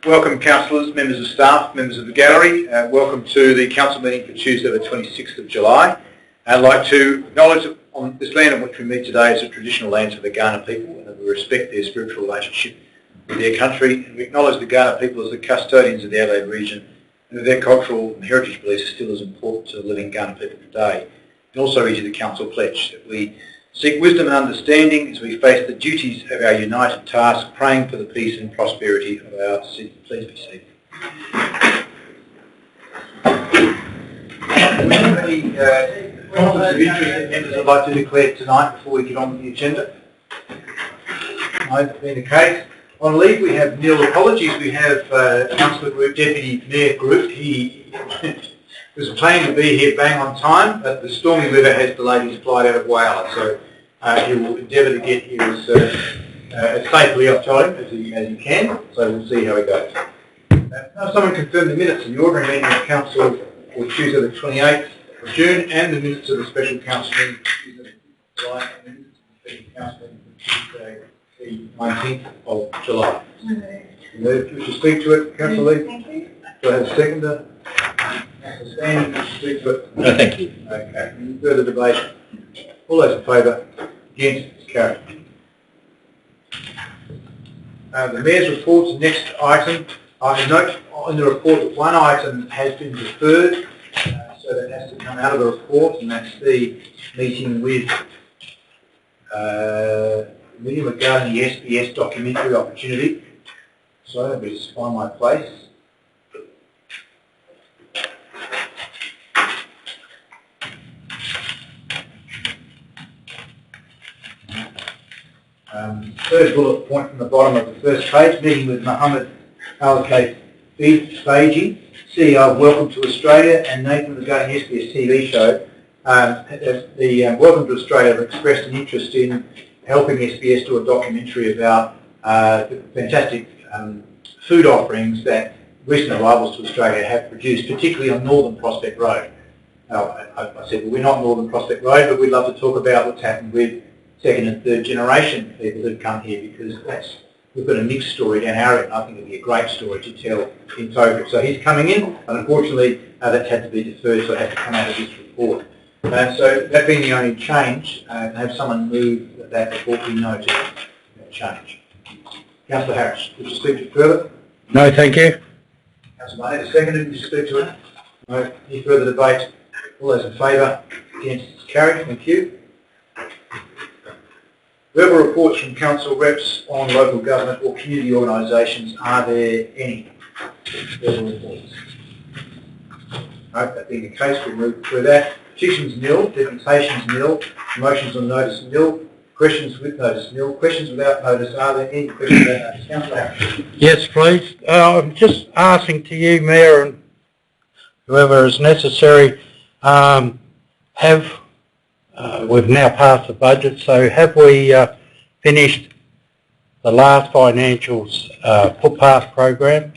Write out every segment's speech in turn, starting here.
Welcome councillors, members of staff, members of the gallery. Welcome to the council meeting for Tuesday the 26th of July. I'd like to acknowledge that on this land on which we meet today is a traditional land for the Kaurna people, and that we respect their spiritual relationship with their country, and we acknowledge the Kaurna people as the custodians of the Adelaide region, and that their cultural and heritage beliefs are still as important to the living Kaurna people today. And also read you the council pledge that we seek wisdom and understanding as we face the duties of our united task, praying for the peace and prosperity of our city. Please be seated. Any conflicts of interest that members would like to declare tonight before we get on with the agenda? No, that's been the case. On leave we have nil apologies. We have Councillor Group, Deputy Mayor Group. He was planning to be here bang on time, but the stormy weather has delayed his flight out of Wales, so he will endeavour to get here as safely off time as he can, so we'll see how he goes. Now someone confirm the minutes of the ordinary meeting of Council for Tuesday the 28th of June and the minutes of the special council meeting for Tuesday the July and the minutes of the special council meeting for Tuesday the 19th of July. Wish to speak to it, Councillor Lee? Thank you. Do I have a seconder? Councillor Stanley, wish to speak to it? No, thank you. Okay. Any further debate? All those in favour? Against? It's carried. The Mayor's report's the next item. I note in the report that one item has been deferred, so that has to come out of the report, and that's the meeting with regarding the SBS documentary opportunity. So let me just find my place. Third bullet point from the bottom of the first page, meeting with Mohammed Al-Khafaji, CEO of Welcome to Australia, and Nathan regarding SBS TV show. The Welcome to Australia have expressed an interest in helping SBS do a documentary about the fantastic food offerings that recent arrivals to Australia have produced, particularly on Northern Prospect Road. Now, I said, well, we're not Northern Prospect Road, but we'd love to talk about what's happened with second and third generation people who've come here, because we've got a mixed story down our end. I think it'd be a great story to tell in total. So he's coming in, and unfortunately that's had to be deferred, so it has to come out of this report. So that being the only change, have someone move that report be noted, that change. Councillor Harris, would you speak to it further? No, thank you. Councillor Barnett, a second, would you speak to it? No. Any further debate? All those in favour? Against? It's carried. Thank you. Verbal reports from council reps on local government or community organisations. Are there any verbal reports? No, that being the case, we'll move through that. Petitions nil, deputations nil, motions on notice nil, questions with notice nil, questions without notice. Are there any questions without notice? Councillor Harris. Yes, please. I'm just asking to you, Mayor, and whoever is necessary, we've now passed the budget, so have we finished the last financial's footpath program,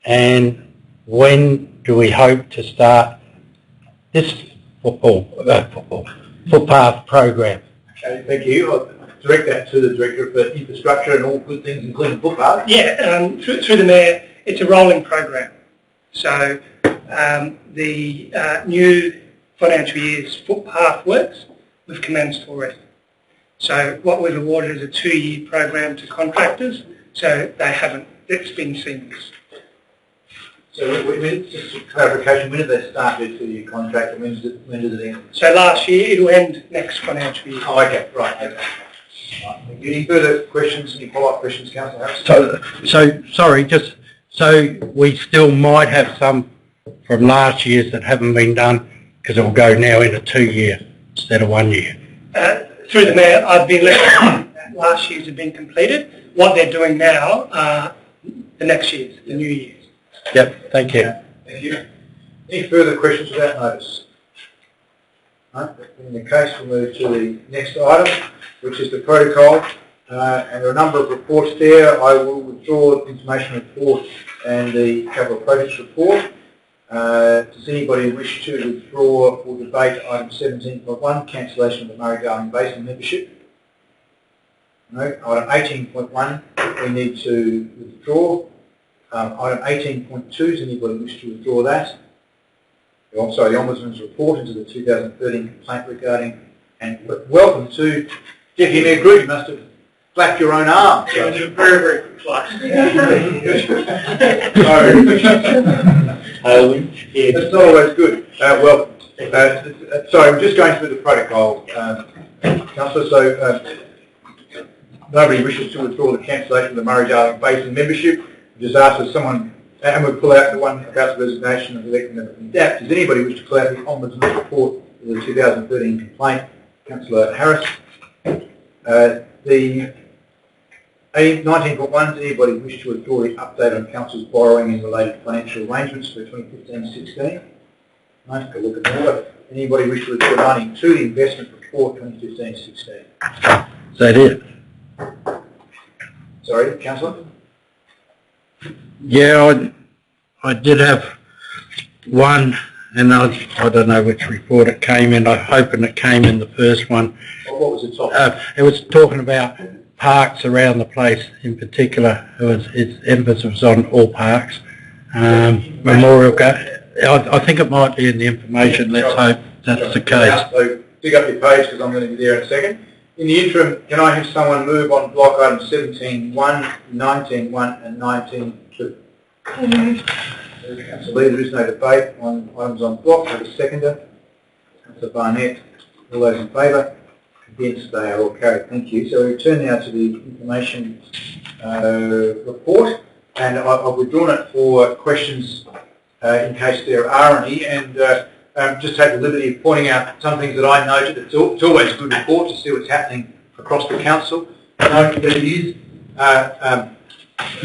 and when do we hope to start this footpath program? Okay, thank you. I'll direct that to the Director for Infrastructure and all good things, including footpath. Yeah, through the Mayor, it's a rolling program. So the new financial year's footpath works, we've commenced already. So what we've awarded is a 2-year program to contractors, so it's been seamless. So just for clarification, when did they start their 2-year contract and when does it end? So last year, it'll end next financial year. Oh, okay, right, okay. Right. Any further questions, any follow-up questions, Councillor Harris? So we still might have some from last year's that haven't been done, because it will go now into 2-year instead of 1 year. Through the Mayor, I've been let that last year's have been completed. What they're doing now are the next year's, the new year's. Yep, thank you. Thank you. Any further questions without notice? No? In the case, we'll move to the next item, which is the protocol. And there are a number of reports there. I will withdraw the information report and the capital projects report. Does anybody wish to withdraw or debate item 17.1, cancellation of the Murray-Darling Basin membership? No. Item 18.1, we need to withdraw. Item 18.2, does anybody wish to withdraw that? Oh, I'm sorry, the Ombudsman's report into the 2013 complaint regarding, and welcome to Deputy Mayor Groot. You must have flapped your own arm. It was a very, very quick flight. That's not always good. Welcome. Sorry, we're just going through the protocol, Councillor. So nobody wishes to withdraw the cancellation of the Murray-Darling Basin membership. We just ask that someone, and we'll pull out the one about the resignation of elected member from DAP. Does anybody wish to pull out the Ombudsman's report of the 2013 complaint? Councillor Harris. The 19.1, does anybody wish to withdraw the update on Council's borrowing and related financial arrangements for 2015-16? Nice, go look at that. Anybody wish to withdraw 92, the investment report 2015-16? Is that it? Sorry, Councillor? Yeah, I did have one, and I don't know which report it came in. I'm hoping it came in the first one. What was the topic? It was talking about parks around the place in particular. Its emphasis was on all parks. Memorial I think it might be in the information. Let's hope that's the case. So pick up your page because I'm going to be there in a second. In the interim, can I have someone move on block items 17.1, 19.1 and 19.2? Councillor Lee, there is no debate on items on block. Have a seconder. Councillor Barnett. All those in favour? Against, they are all carried. Thank you. So we return now to the information report, and I've withdrawn it for questions in case there are any, and just take the liberty of pointing out some things that I noted. It's always a good report to see what's happening across the council. Note that it is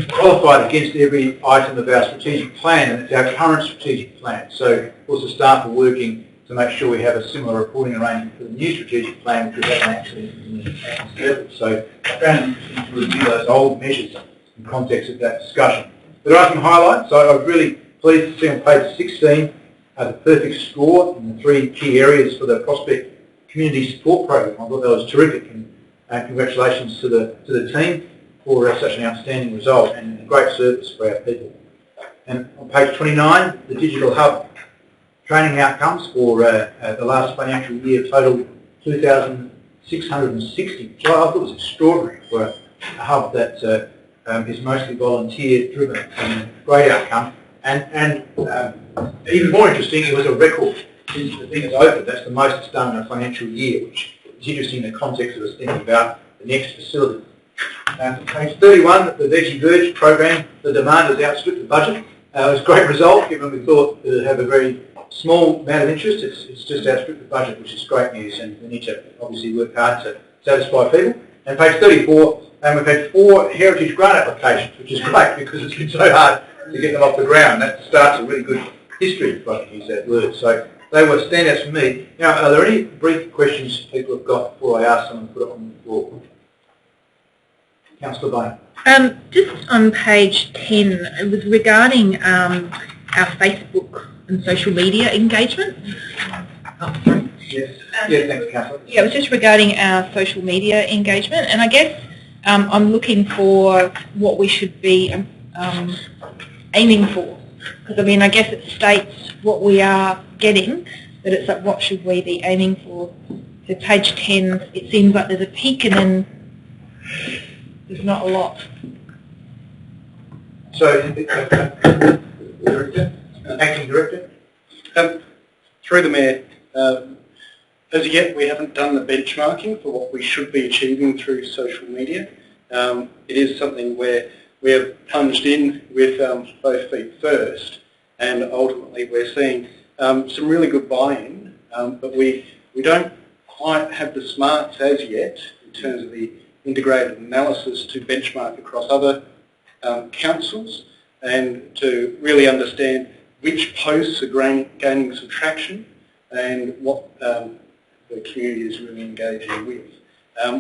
qualified against every item of our strategic plan, and it's our current strategic plan. So, of course, the staff are working to make sure we have a similar reporting arrangement for the new strategic plan, which we haven't actually implemented. So I found it interesting to review those old measures in context of that discussion. There are some highlights. So I was really pleased to see on page 16 the perfect score in the 3 key areas for the Prospect Community Support Program. I thought that was terrific, and congratulations to the team for such an outstanding result and a great service for our people. And on page 29, the Digital Hub training outcomes for the last financial year totaled 2,660, which I thought was extraordinary for a hub that is mostly volunteer-driven, and great outcome. And even more interesting, it was a record since the thing is open. That's the most it's done in a financial year, which is interesting in the context of us thinking about the next facility. Page 31, the Veggie Verge program, the demand has outstripped the budget. It was a great result, given we thought it would have a very small amount of interest. It's just outstripped the budget, which is great news, and we need to obviously work hard to satisfy people. And page 34, we've had 4 heritage grant applications, which is great because it's been so hard to get them off the ground. That starts a really good history, if I can use that word. So they were standouts for me. Now, are there any brief questions people have got before I ask someone to put it on the floor? Councillor Bain. Just on page 10, it was regarding our Facebook and social media engagement. Oh, sorry. Yes. Yeah, thanks, Councillor. Yeah, it was just regarding our social media engagement, and I guess I'm looking for what we should be aiming for. Because, I mean, I guess it states what we are getting, but it's like, what should we be aiming for? So page 10, it seems like there's a peak and then there's not a lot. So, Director? Acting Director? Through the Mayor, as yet we haven't done the benchmarking for what we should be achieving through social media. It is something where we have plunged in with both feet first, and ultimately we're seeing some really good buy-in, but we don't quite have the smarts as yet in terms of the integrated analysis to benchmark across other councils and to really understand which posts are gaining some traction and what the community is really engaging with.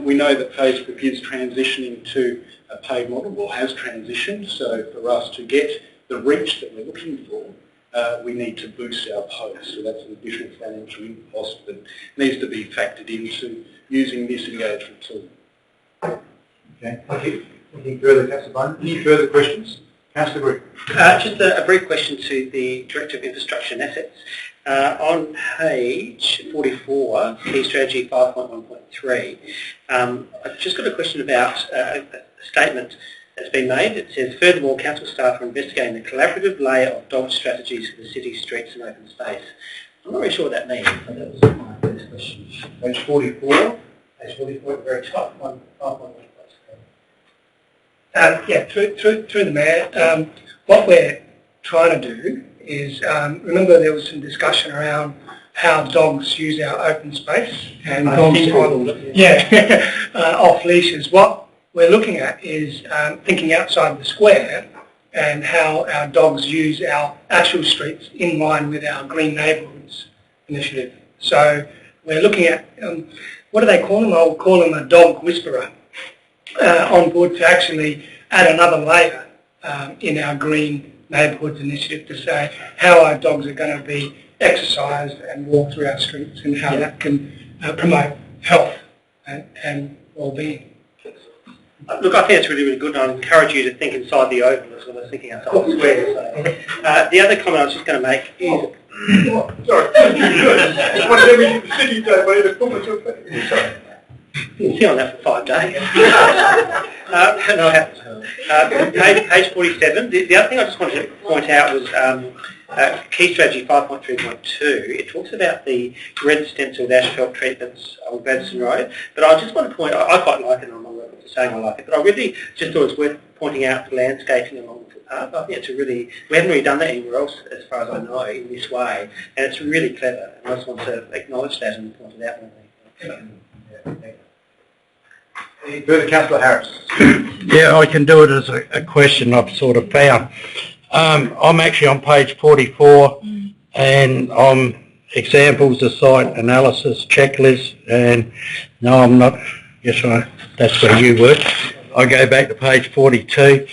We know that Facebook is transitioning to a paid model, or has transitioned, so for us to get the reach that we're looking for, we need to boost our posts. So that's an additional financial cost that needs to be factored into using this engagement tool. Okay, thank you. Anything further, Councillor Bowman? Any further questions? Councillor Green. Just a brief question to the Director of Infrastructure and Assets. On page 44, Key Strategy 5.1.3, I've just got a question about a statement that's been made. It says, furthermore, council staff are investigating the collaborative layer of dog strategies for the city, streets and open space. I'm not really sure what that means. But that was my first question. Page 44. Page 44 at the very top, 5.1. Through the Mayor, what we're trying to do is, remember there was some discussion around how dogs use our open space and dogs off leashes. What we're looking at is thinking outside the square and how our dogs use our actual streets in line with our Green Neighbourhoods initiative. So we're looking at, what do they call them? I'll call them a dog whisperer. On board to actually add another layer in our Green Neighbourhoods initiative to say how our dogs are going to be exercised and walk through our streets and how that can promote health and well-being. Look, I think it's really, really good, and I encourage you to think inside the oval as well as thinking outside the square. So, the other comment I was just going to make is... Sorry. You can sit on that for 5 days. Page 47. The other thing I just wanted to point out was Key Strategy 5.3.2. It talks about the red stenciled asphalt treatments on Gladstone Road. But I just want to point, I quite like it, and I'm not going to saying I like it, but I really just thought it was worth pointing out the landscaping along the footpath. I think it's a really, we haven't really done that anywhere else as far as I know in this way, and it's really clever. And I just want to acknowledge that and point it out. Any further, Councillor Harris? Yeah, I can do it as a question I've sort of found. I'm actually on page 44 and I'm examples of site analysis checklist, and no, I'm not, that's where you were. I go back to page 42.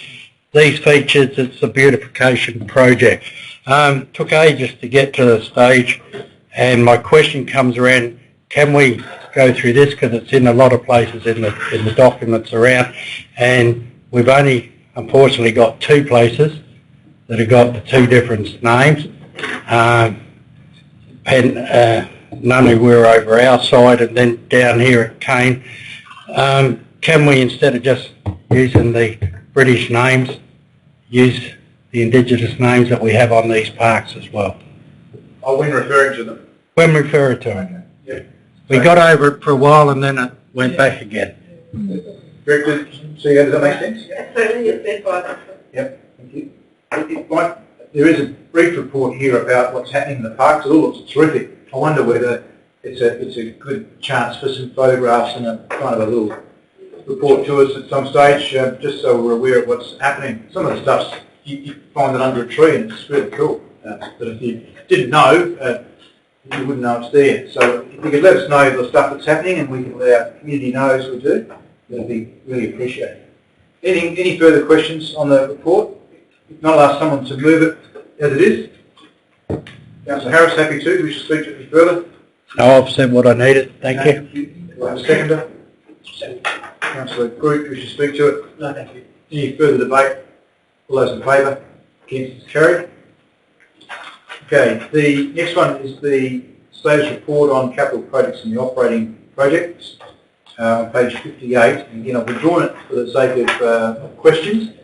These features, it's a beautification project. Took ages to get to the stage, and my question comes around, can we go through this, because it's in a lot of places in the documents around, and we've only unfortunately got 2 places that have got the 2 different names, and none who were over our side, and then down here at Cane. Can we, instead of just using the British names, use the Indigenous names that we have on these parks as well? Oh, when referring to them? When referring to them. Yeah. We got over it for a while and then it went back again. Director, CEO, does that make sense? Certainly, it's been fine. Yep, thank you. There is a brief report here about what's happening in the parks. It all looks terrific. I wonder whether it's a good chance for some photographs and a kind of a little report to us at some stage, just so we're aware of what's happening. Some of the stuff you find it under a tree and it's really cool. But if you didn't know, you wouldn't know it's there. So if you could let us know the stuff that's happening and we can let our community know as we do, that'd be really appreciated. Any further questions on the report? If not, I'll ask someone to move it as it is. Councillor Harris, happy to. Do we should speak to it any further? No, I've said what I needed. Thank you. Do I have a seconder? Councillor Groot, we should speak to it. No, thank you. Any further debate? All those in favour? Against? It's carried. Okay, the next one is the status report on capital projects and the operating projects on page 58. And again, I've withdrawn it for the sake of questions.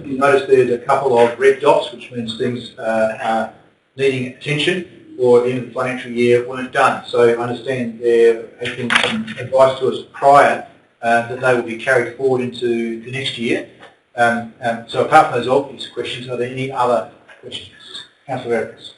You notice there's a couple of red dots, which means things are needing attention or at the end of the financial year weren't done. So I understand there has been some advice to us prior that they will be carried forward into the next year. So apart from those obvious questions, are there any other questions? Councillor Evans.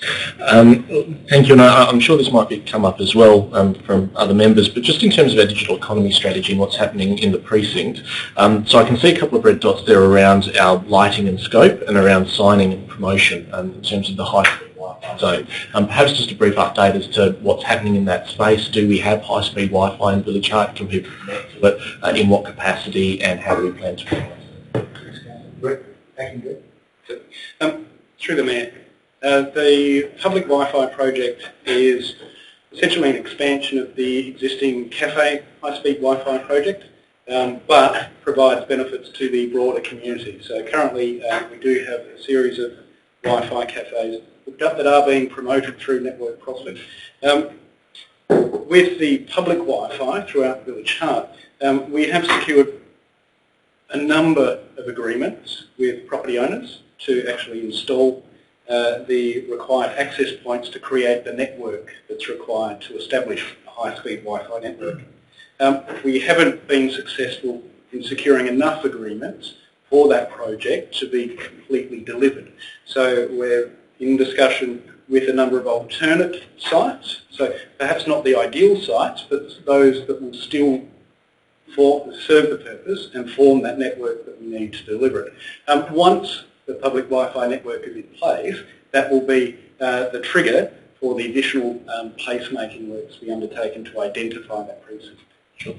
Thank you, and I'm sure this might come up as well from other members, but just in terms of our digital economy strategy and what's happening in the precinct, so I can see a couple of red dots there around our lighting and scope and around signing and promotion in terms of the high-speed Wi-Fi zone. Perhaps just a brief update as to what's happening in that space. Do we have high-speed Wi-Fi in Village Hut? Can people connect to it? In what capacity, and how do we plan to promote Through the Mayor. The public Wi-Fi project is essentially an expansion of the existing cafe high-speed Wi-Fi project. but provides benefits to the broader community. So currently we do have a series of Wi-Fi cafes hooked up that are being promoted through Network Prospect. With the public Wi-Fi throughout Village Heart, we have secured a number of agreements with property owners to actually install the required access points to create the network that's required to establish a high-speed Wi-Fi network. We haven't been successful in securing enough agreements for that project to be completely delivered. So we're in discussion with a number of alternate sites, so perhaps not the ideal sites, but those that will still serve the purpose and form that network that we need to deliver it. Once the public Wi-Fi network is in place, that will be the trigger for the additional placemaking works to be undertaken to identify that precinct. Sure.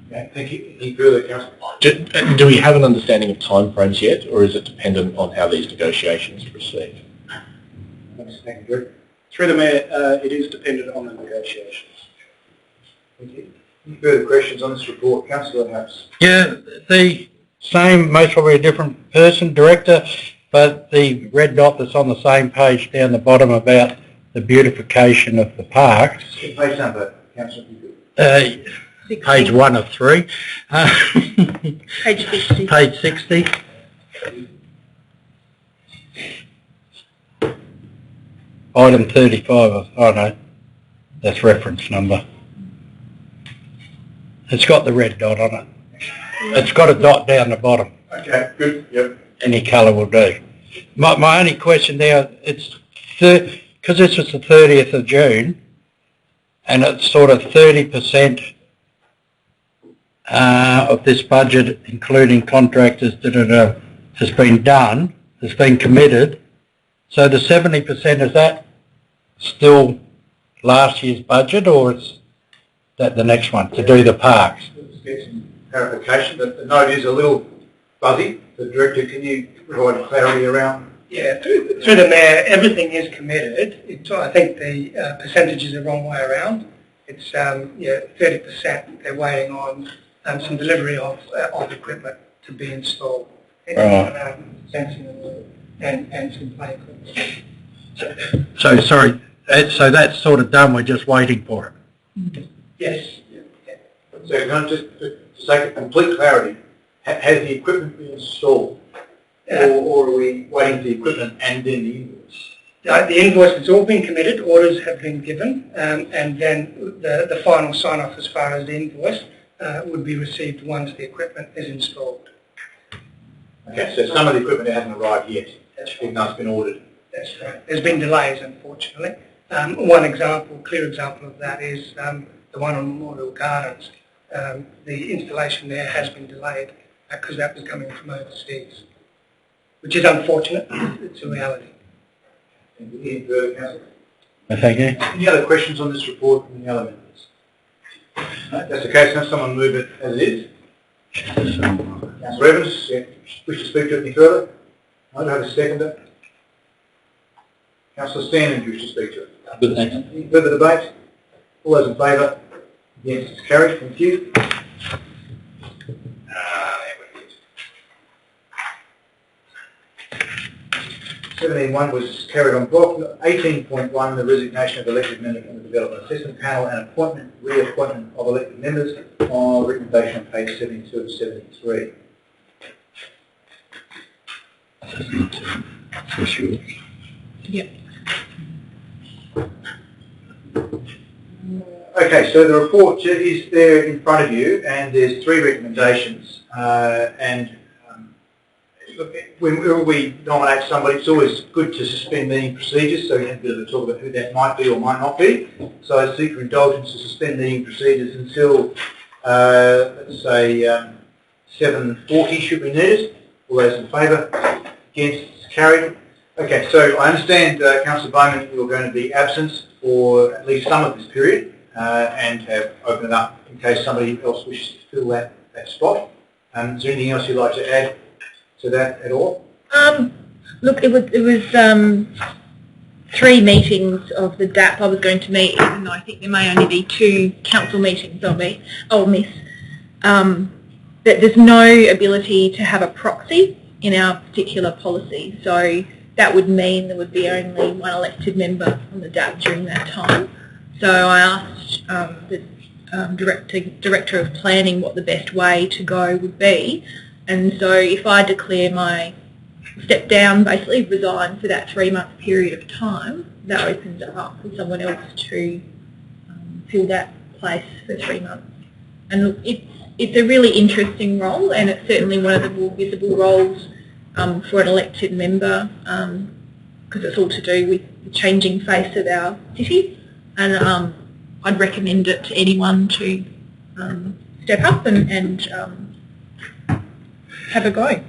Okay, thank you. Any further, Councillor? Do we have an understanding of timeframes yet, or is it dependent on how these negotiations proceed? Thank you, Drew. Through the Mayor, it is dependent on the negotiations. Thank you. Any further questions on this report? Councillor Harris. Yeah, the same, most probably a different person, director, but the red dot that's on the same page down the bottom about the beautification of the park. Page number, Councillor. Page 1 of 3. Page 60. Page 60. Item 35, oh no, that's reference number. It's got the red dot on it. It's got a dot down the bottom. Okay, good. Yep. Any colour will do. My only question there, it's because this was the 30th of June, and it's sort of 30% of this budget, including contractors that has been done, has been committed. So the 70%, is that still last year's budget, or is that the next one to do the parks? Let's get some clarification. The note is a little fuzzy. The Director, can you provide clarity around? Yeah, through the Mayor, everything is committed. I think the percentage is the wrong way around. It's 30% they're waiting on some delivery of equipment to be installed. Fencing and some play equipment. So sorry, so that's sort of done, we're just waiting for it? Yes. So can I just, for sake of complete clarity, has the equipment been installed? Or are we waiting for the equipment and then the invoice? The invoice has all been committed, orders have been given, and then the final sign-off as far as the invoice would be received once the equipment is installed. Okay, so some of the equipment hasn't arrived yet, That's even though it's been ordered. That's right. There's been delays, unfortunately. One example, clear example of that is the one on Memorial Gardens. The installation there has been delayed because that was coming from overseas, which is unfortunate. It's a reality. Any further, Councillor? Thank you. Any other questions on this report from the other members? No, that's the case. Can someone move it as it is? Councillor Evans, wish to speak to it any further? I don't have a seconder. Councillor Stanton, wish to speak to it? Good, thanks. Any further debate? All those in favour? Yes, it's carried. Thank you. 17.1 was carried on block. 18.1, the resignation of elected members from the Development Assessment Panel and appointment, reappointment of elected members on recommendation on page 72 and 73. Yep. Okay, so the report is there in front of you, and there's 3 recommendations. Look, whenever we nominate somebody, it's always good to suspend meeting procedures, so we have a bit of a talk about who that might be or might not be. So I seek your indulgence to suspend meeting procedures until, let's say, 7:40 should be needed. All those in favour? Against? It's carried. Okay, so I understand, Councillor Bowman, you're going to be absent for at least some of this period and have opened it up in case somebody else wishes to fill that spot. Is there anything else you'd like to add to that at all? Look, it was 3 meetings of the DAP I was going to meet, even though I think there may only be 2 council meetings I'll miss. that there's no ability to have a proxy in our particular policy. So that would mean there would be only one elected member on the DAP during that time. So I asked the Director of Planning what the best way to go would be. And so if I declare my step down, basically resign for that 3-month period of time, that opens it up for someone else to fill that place for 3 months. And look, it's a really interesting role, and it's certainly one of the more visible roles for an elected member, because it's all to do with the changing face of our city. And I'd recommend it to anyone to step up and have a go.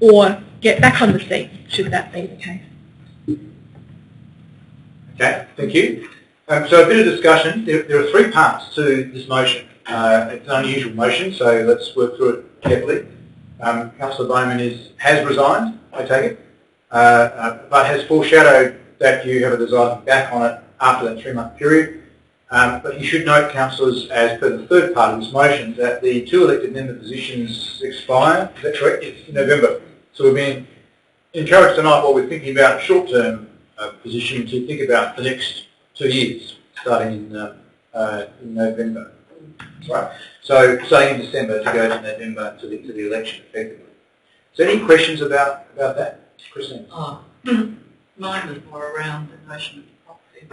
Or get back on the seat, should that be the case. Okay, thank you. So a bit of discussion. There are 3 parts to this motion. It's an unusual motion, so let's work through it carefully. Councillor Bowman has resigned, I take it, but has foreshadowed that you have a desire to be back on it after that 3-month period. But you should note, councillors, as per the 3rd part of this motion, that the 2 elected member positions expire. Is that correct? It's in November. So we've been encouraged tonight, while we're thinking about short-term position, to think about the next 2 years, starting in November. Right. So starting in December to go to November to the election, effectively. So any questions about that, Christine? Mine was more around the notion of proxy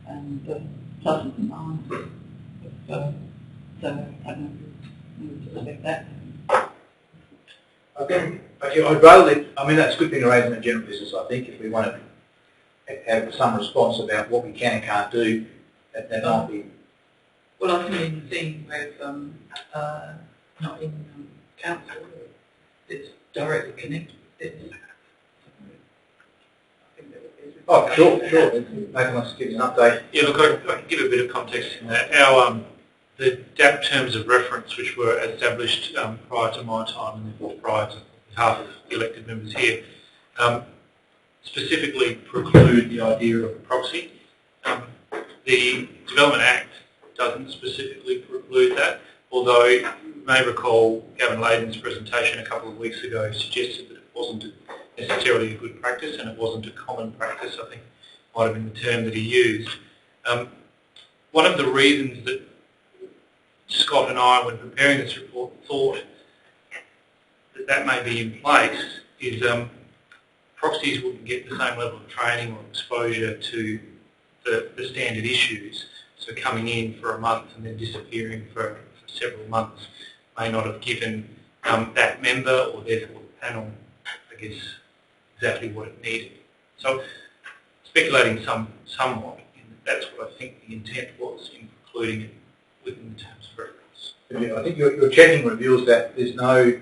and pluses and minuses. So I don't know if you would select that. I'd rather, that's a good thing to raise in the general business, I think, if we want to have some response about what we can and can't do, that might be. Well, I've been seeing with, not in council, it's directly connected with this. Oh, sure. Nathan wants to give us an update. Yeah, look, I can give a bit of context in that. Our the DAP terms of reference, which were established prior to my time and therefore prior to half of the elected members here, specifically preclude the idea of a proxy. The Development Act doesn't specifically preclude that, although you may recall Gavin Layden's presentation a couple of weeks ago suggested that it wasn't necessarily a good practice and it wasn't a common practice, I think might have been the term that he used. One of the reasons that Scott and I, when preparing this report, thought that may be in place is proxies wouldn't get the same level of training or exposure to the standard issues. So coming in for a month and then disappearing for several months may not have given that member, or therefore the panel, I guess, exactly what it needed. So speculating somewhat, that's what I think the intent was in precluding it within the terms of reference. I think your checking reveals that there's no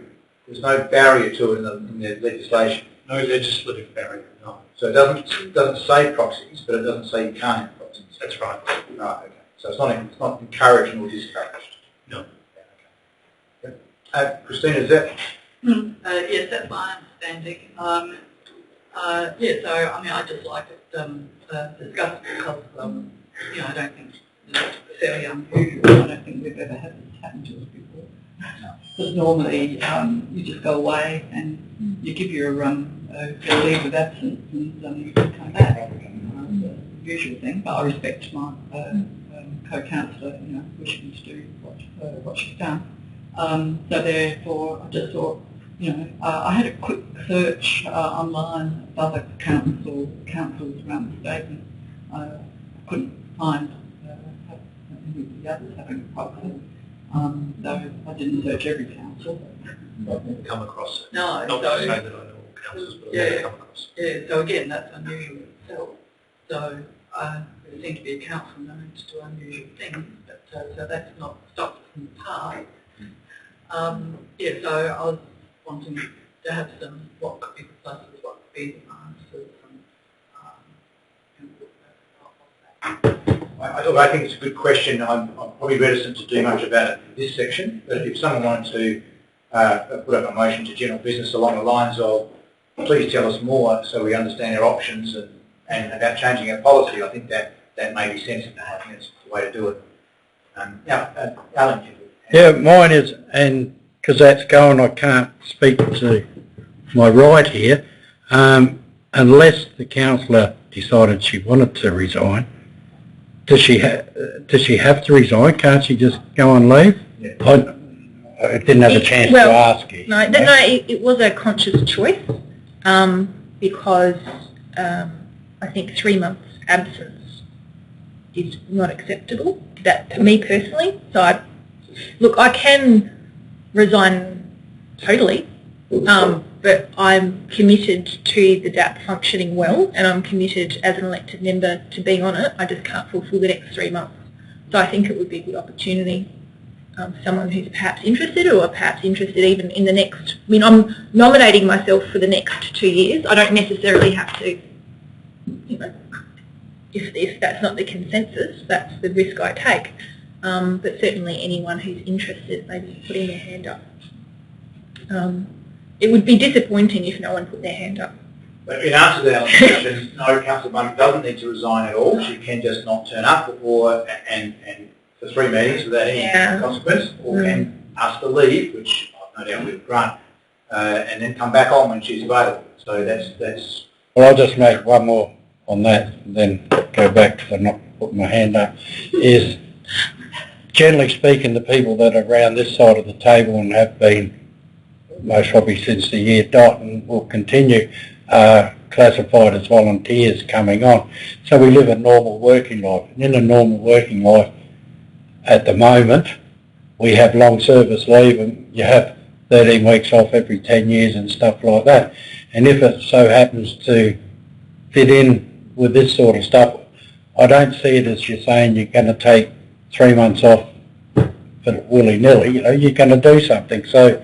barrier to it in the legislation. No legislative barrier, no. So it doesn't say proxies, but it doesn't say you can't have proxies. That's right. Right, okay. So it's not encouraged nor discouraged. No. Yeah, okay. Christina, is that? Yes, that's my understanding. So I just like it discussed because I don't think it's fairly unusual. I don't think we've ever had this happen to us before. Because normally you just go away and you give your leave of absence and you can come back. The usual thing, but I respect my co-counsellor, wishing to do what she's done. So therefore, I just thought, I had a quick search online of other councils around the state, and I couldn't find any of the others having a proxy. So I didn't search every council. I've come across it. No, Not to say that I know all councils, but I've come across it. Yeah, so again, that's unusual itself. So there seems to be a council known to do unusual things, but so that's not stopped us in the past. So I was wanting to have some, what could be the pluses, what could be the minuses, I think it's a good question. I'm probably reticent to do much about it in this section, but if someone wanted to put up a motion to general business along the lines of, please tell us more so we understand our options and about changing our policy, I think that may be sensible. I think that's the way to do it. Alan. Yeah, mine is, and because that's going, I can't speak to my right here, unless the councillor decided she wanted to resign. Does she have to resign? Can't she just go and leave? Yeah. I didn't have a chance to ask you. No, it was a conscious choice because I think 3 months absence is not acceptable. That to me personally. So I can resign totally, but I'm committed to the DAP functioning well, and I'm committed as an elected member to being on it. I just can't fulfil the next 3 months. So I think it would be a good opportunity. Someone who's perhaps interested, or perhaps interested even in the next. I mean, I'm nominating myself for the next 2 years. I don't necessarily have to, if that's not the consensus, that's the risk I take. But certainly anyone who's interested, maybe putting their hand up. It would be disappointing if no one put their hand up. But in answer to that question, no, Councillor Bunn doesn't need to resign at all. She can just not turn up and for 3 meetings without any consequence, or can ask to leave, which I've no doubt we'll grant, and then come back on when she's available. So that's. Well, I'll just make one more on that, and then go back because I'm not putting my hand up. Is generally speaking, the people that are around this side of the table and have been most probably since the year dot and will continue, classified as volunteers coming on. So we live a normal working life, and in a normal working life, at the moment, we have long service leave, and you have 13 weeks off every 10 years and stuff like that. And if it so happens to fit in with this sort of stuff, I don't see it as you're saying you're going to take 3 months off for willy-nilly. You're going to do something. So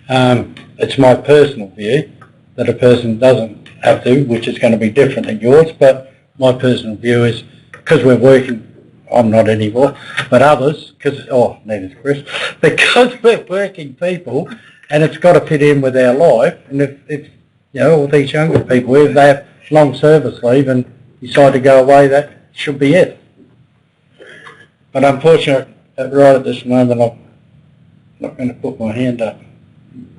it's my personal view that a person doesn't have to, which is going to be different than yours, but my personal view is because we're working, I'm not anymore, but others, neither's Chris, because we're working people and it's got to fit in with our life, and if all these younger people, if they have long service leave and decide to go away, that should be it. But unfortunately, right at this moment, I'm not going to put my hand up.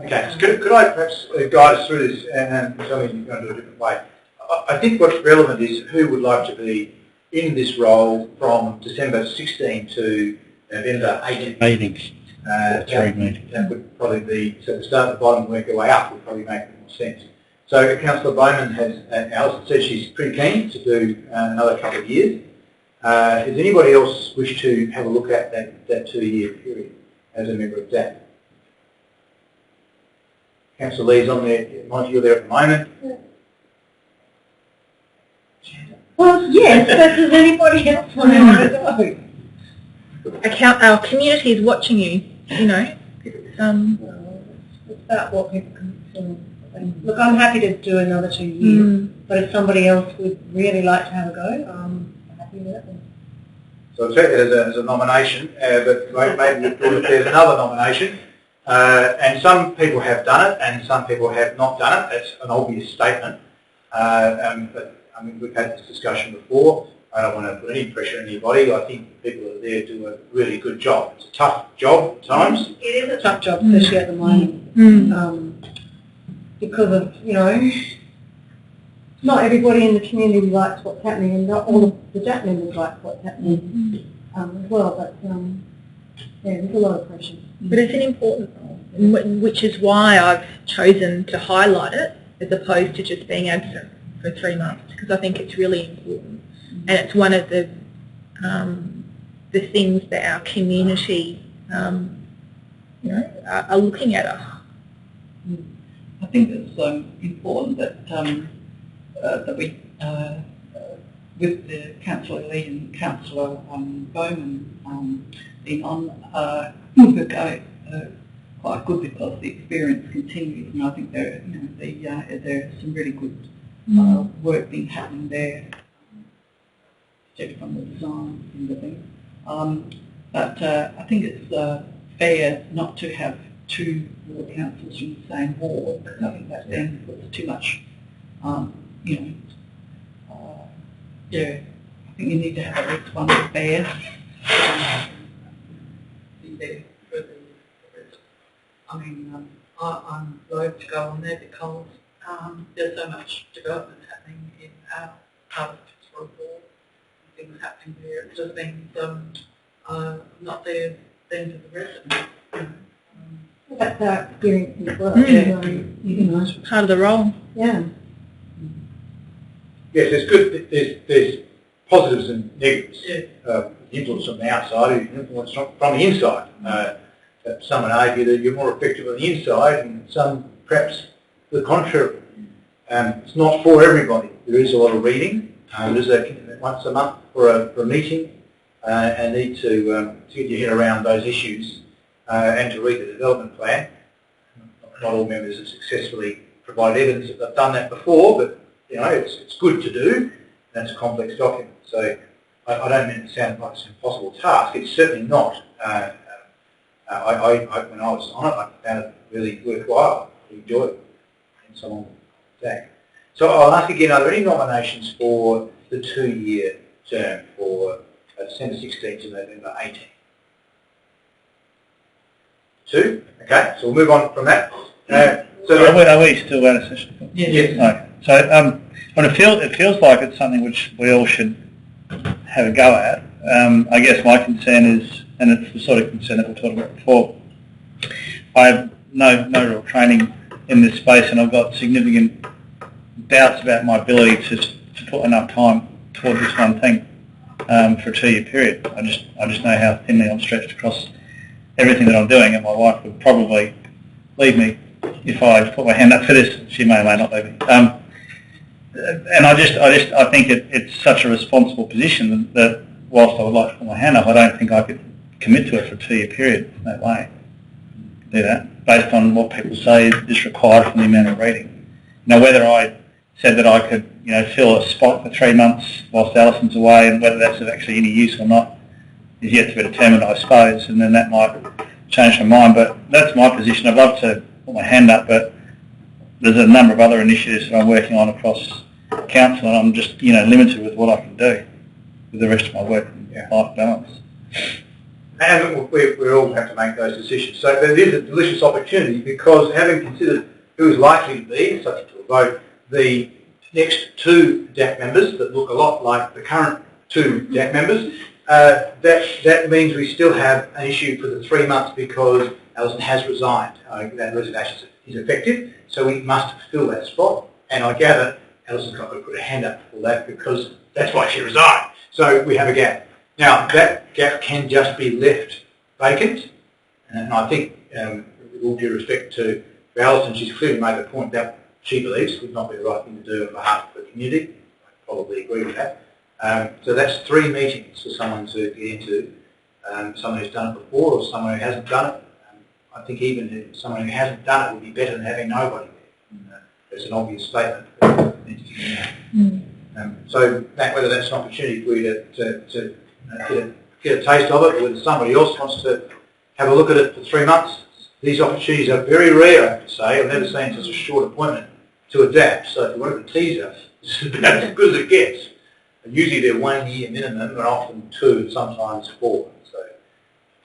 Okay, so could I perhaps guide us through this and tell me you're going to do it a different way? I think what's relevant is who would like to be in this role from December 16 to November 18. Meetings. 3 meetings. That would probably be, so to start at the bottom and work your way up would probably make more sense. So Councillor Bowman has, Alison said she's pretty keen to do another couple of years. Does anybody else wish to have a look at that 2-year period as a member of DAP? Councillor Lee's on there, Monty, you're there at the moment. Well, yes, but does anybody else want to know? Our community is watching you, It's about what people can feel. Look, I'm happy to do another 2 years, but if somebody else would really like to have a go, I'm happy with that. So I'll take that as a nomination, but maybe if there's another nomination, and some people have done it and some people have not done it. That's an obvious statement. But I mean, we've had this discussion before. I don't want to put any pressure on anybody. I think the people that are there do a really good job. It's a tough job at times. It is a tough job, especially at the moment. Because of, not everybody in the community likes what's happening, and not all of the DAP members like what's happening as well. But there's a lot of pressure. But it's an important role, which is why I've chosen to highlight it as opposed to just being absent for 3 months, because I think it's really important, and it's one of the things that our community, are looking at us. I think it's important that that we, with the Councillor Lee and Councillor Bowman being on, we'll go quite good because the experience continues, and I think there's some really good work being happening there, especially from the design and the thing. But I think it's fair not to have 2 ward councils from the same ward, because I think that then puts too much, I think you need to have at least one fair there for the residents. I mean, I'm loath to go on there because there's so much development happening in our part of Fitzroy Ward, things happening there. It just means not there then to the residents. You know. That's our experience as well. Part of the role. Yeah. Yes, there's positives and negatives. Yeah. Influence from the outside and influence from the inside. Some would argue that you're more effective on the inside, and some perhaps the contrary. It's not for everybody. There is a lot of reading. There's once a month for a meeting, and need to get your head around those issues and to read the development plan. Not all members have successfully provided evidence that they've done that before, but you know it's good to do. That's a complex document, so I don't mean it to sound like it's an impossible task. It's certainly not. When I was on it, I found it really worthwhile. I enjoyed it, and so on. So I'll ask again: are there any nominations for the 2-year term for December 16 to November 18? 2. Okay. So we'll move on from that. Are we still out of session? Yes. Okay. So but it feels like it's something which we all should have a go at. I guess my concern is, and it's the sort of concern that we talked about before, I have no real training in this space, and I've got significant doubts about my ability to put enough time toward this one thing for a 2-year period. I just know how thinly I'm stretched across everything that I'm doing, and my wife would probably leave me if I put my hand up for this. She may or may not leave me. And I think it's such a responsible position that whilst I would like to put my hand up, I don't think I could commit to it for a 2-year period. No way. Do that based on what people say is required from the amount of reading. Now, whether I said that I could, fill a spot for 3 months whilst Alison's away, and whether that's of actually any use or not is yet to be determined, I suppose. And then that might change my mind. But that's my position. I'd love to put my hand up, but there's a number of other initiatives that I'm working on across council, and I'm just limited with what I can do with the rest of my work and life balance. And we all have to make those decisions. So there is a delicious opportunity, because having considered who is likely to be, subject to a vote, the next 2 DAC members that look a lot like the current 2 DAC members, that means we still have an issue for the 3 months because Alison has resigned. That resignation is effective, so we must fill that spot. And I gather Alison's got to put her hand up for that because that's why she resigned. So we have a gap. Now, that gap can just be left vacant, and I think, with all due respect to Alison, she's clearly made the point that she believes would not be the right thing to do on behalf of the community. I probably agree with that. So that's 3 meetings for someone to get into, someone who's done it before or someone who hasn't done it. I think even someone who hasn't done it would be better than having nobody there. It's an obvious statement. So whether that's an opportunity for you to get a taste of it, or whether somebody else wants to have a look at it for 3 months. These opportunities are very rare, I have to say. I've never seen such a short appointment to adapt. So if you want to tease us, this is about as good as it gets. And usually they're 1 year minimum, and often 2 and sometimes 4. So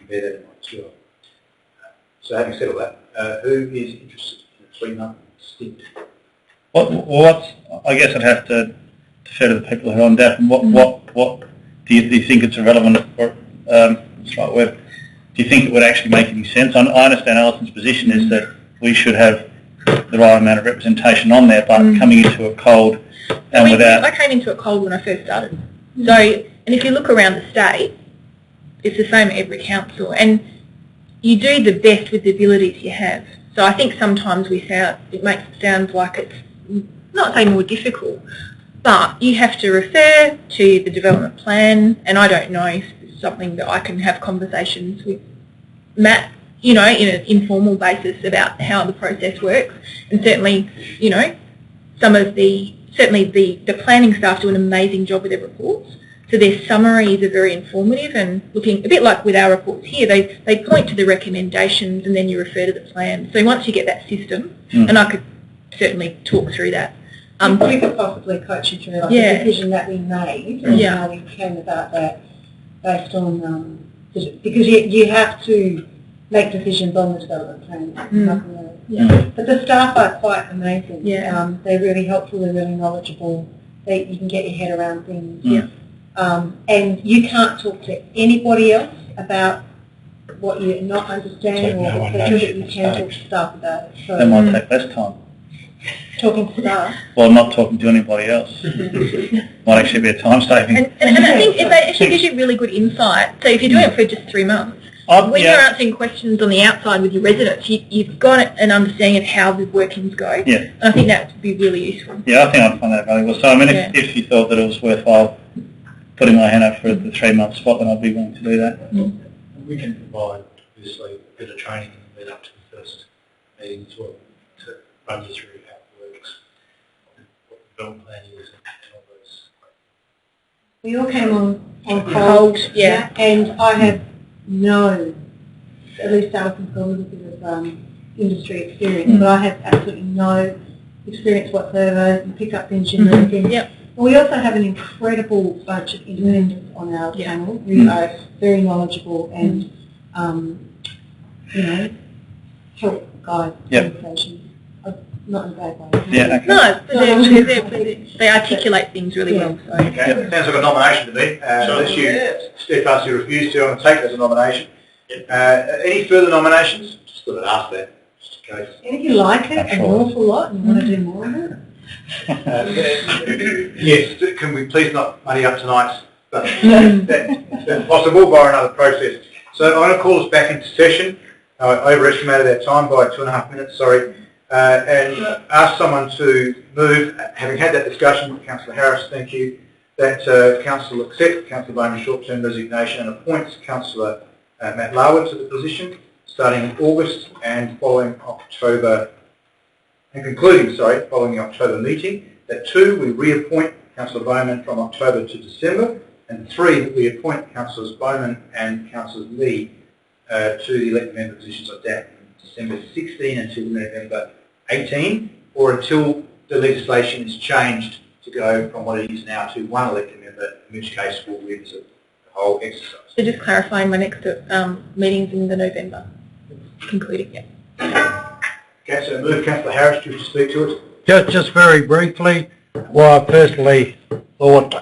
you bear that in mind as well. So having said all that, who is interested in a 3-month stint? I guess I'd have to defer to the people who are on DAF. And what do you think it's irrelevant? Or what's the right word? Do you think it would actually make any sense? I understand Alison's position is that we should have the right amount of representation on there, but coming into it cold and without... I came into it cold when I first started. So, and if you look around the state, it's the same at every council, and you do the best with the abilities you have. So I think sometimes it makes it sound like it's not say more difficult, but you have to refer to the development plan, and I don't know if it's something that I can have conversations with Matt, in an informal basis about how the process works. And certainly, the planning staff do an amazing job with their reports. So their summaries are very informative and looking a bit like with our reports here. They point to the recommendations and then you refer to the plan. So once you get that system, and I could certainly talk through that. We could possibly coach you through the decision that we made and how we came about that based on because you have to make decisions on the development plan. But the staff are quite amazing. They're really helpful, they're really knowledgeable, you can get your head around things. And you can't talk to anybody else about what you not understand or etc. But you can talk to staff about it. So That might take less time. talking to staff. Well, not talking to anybody else. Might actually be a time saving. And I think it actually gives you really good insight. So if you're doing it for just 3 months, when you're answering questions on the outside with your residents, you've got an understanding of how the workings go. And I think that would be really useful. Yeah, I think I'd find that valuable. So, I mean, if you thought that it was worthwhile putting my hand up for the 3-month spot, then I'd be willing to do that. We can provide, obviously, a bit of training in the lead up to the first meeting as well, to run you through how it works, what the development plan is, and all those. We all came on cold, and I have at least Alison got a little bit of industry experience, but I have absolutely no experience whatsoever in pick-up engine or anything. We also have an incredible bunch of independents on our panel who are very knowledgeable and, help guide conversations. Not in a bad way. No, but they articulate things really well. So. Sounds like a nomination to me. Unless you steadfastly refuse to, I'm going to take it as a nomination. Any further nominations? Just thought I'd ask that, just in case. And if you like it an awful lot and you want to do more of it? Yes, can we please not muddy up tonight's, but that's possible by another process. So I'm going to call us back into session. I overestimated our time by 2.5 minutes, sorry, and ask someone to move, having had that discussion with Councillor Harris, thank you, that Council accept Councillor Bowman's short-term resignation and appoints Councillor Matt Larwood to the position, starting in August and following October, and concluding, following the October meeting. That 2, we reappoint Councillor Bowman from October to December, and 3, that we appoint Councillors Bowman and Councillor Lee to the elected member positions of that from December 16 until November 18, or until the legislation is changed to go from what it is now to 1 elected member, in which case we'll revisit the whole exercise. So just clarifying, my next meeting's in the November, concluding, Okay, so move Councillor Harris, do you wish to speak to it? Just very briefly, well, I personally thought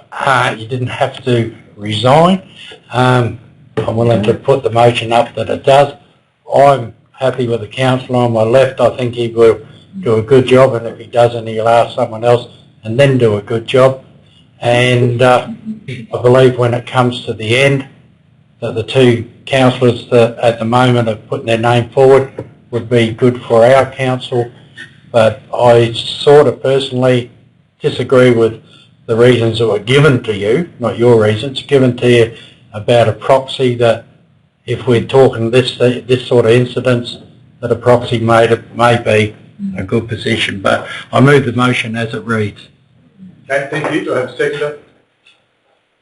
you didn't have to resign. I'm willing to put the motion up that it does. I'm happy with the councillor on my left. I think he will do a good job, and if he doesn't, he'll ask someone else and then do a good job. And I believe when it comes to the end, that the 2 councillors that at the moment are putting their name forward would be good for our council, but I sort of personally disagree with the reasons that were given to you, not your reasons, given to you about a proxy, that if we're talking this sort of incidents, that a proxy may be a good position. But I move the motion as it reads. Okay, thank you. Do I have a seconder?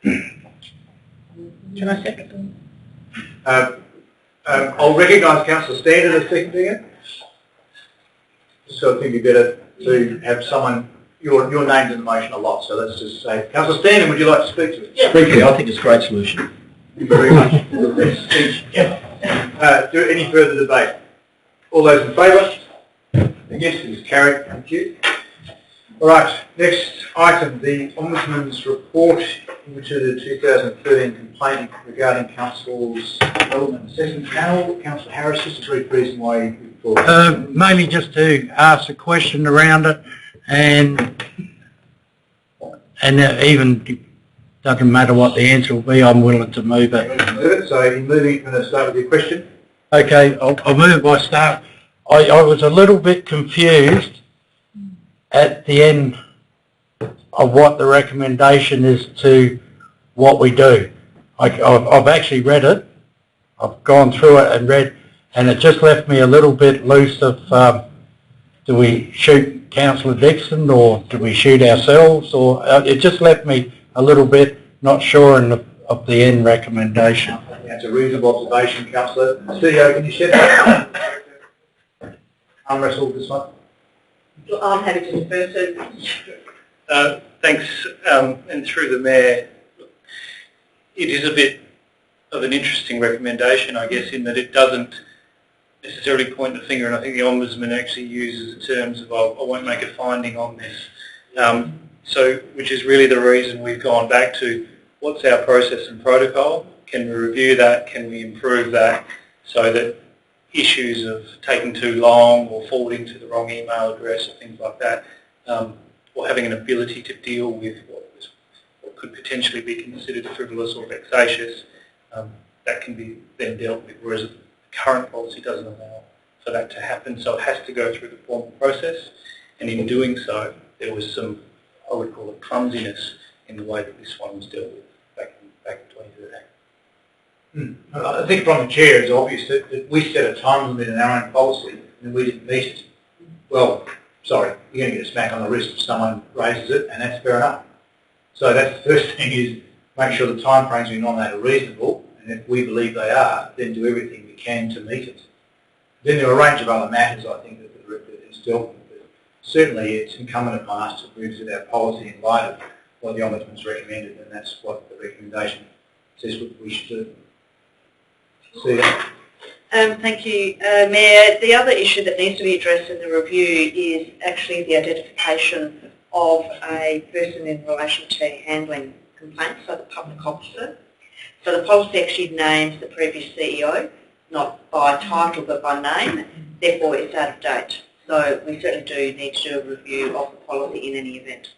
Can I second? I'll recognise Councillor Standard as seconding it. So I think it'd be better to have someone, your name's in the motion a lot, so let's just say, Councillor Standard, would you like to speak to it? Briefly, I think it's a great solution. Thank you very much. Do any further debate? All those in favour? Yes, it is carried. Thank you. All right, next item, the Ombudsman's report into the 2013 complaint regarding Council's Development Assessment Panel. Councillor Harris, just a brief reason why you thought... Mainly just to ask a question around it, and even doesn't matter what the answer will be, I'm willing to move it. So in moving, I'm going to start with your question. Okay, I'll move by start. I was a little bit confused at the end of what the recommendation is to what we do. I've actually read it. I've gone through it and read, and it just left me a little bit loose of do we shoot Councillor Dixon or do we shoot ourselves, or it just left me a little bit not sure of the end recommendation. That's a reasonable observation, Councillor. CEO, can you shed that? Unwrestle this one. I'm happy to defer to. Thanks, and through the Mayor, it is a bit of an interesting recommendation, I guess, in that it doesn't necessarily point the finger, and I think the Ombudsman actually uses the terms of, I won't make a finding on this. So, which is really the reason we've gone back to what's our process and protocol? Can we review that? Can we improve that so that issues of taking too long or forwarding to the wrong email address or things like that, or having an ability to deal with what could potentially be considered frivolous or vexatious, that can be then dealt with, whereas the current policy doesn't allow for that to happen. So it has to go through the formal process, and in doing so, there was some, I would call it, clumsiness in the way that this one was dealt with back in 2013. I think from the chair it's obvious that we set a time limit in our own policy and we didn't meet it. Well, sorry, you're going to get a smack on the wrist if someone raises it, and that's fair enough. So that's the first thing, is make sure the timeframes we nominate are reasonable, and if we believe they are, then do everything we can to meet it. Then there are a range of other matters, I think, that the director has dealt with. But certainly it's incumbent upon us to revisit our policy in light of what the Ombudsman's recommended, and that's what the recommendation says we should do. See ya. Thank you, Mayor. The other issue that needs to be addressed in the review is actually the identification of a person in relation to handling complaints, so the public officer. So the policy actually names the previous CEO, not by title but by name, therefore it's out of date. So we certainly do need to do a review of the policy in any event.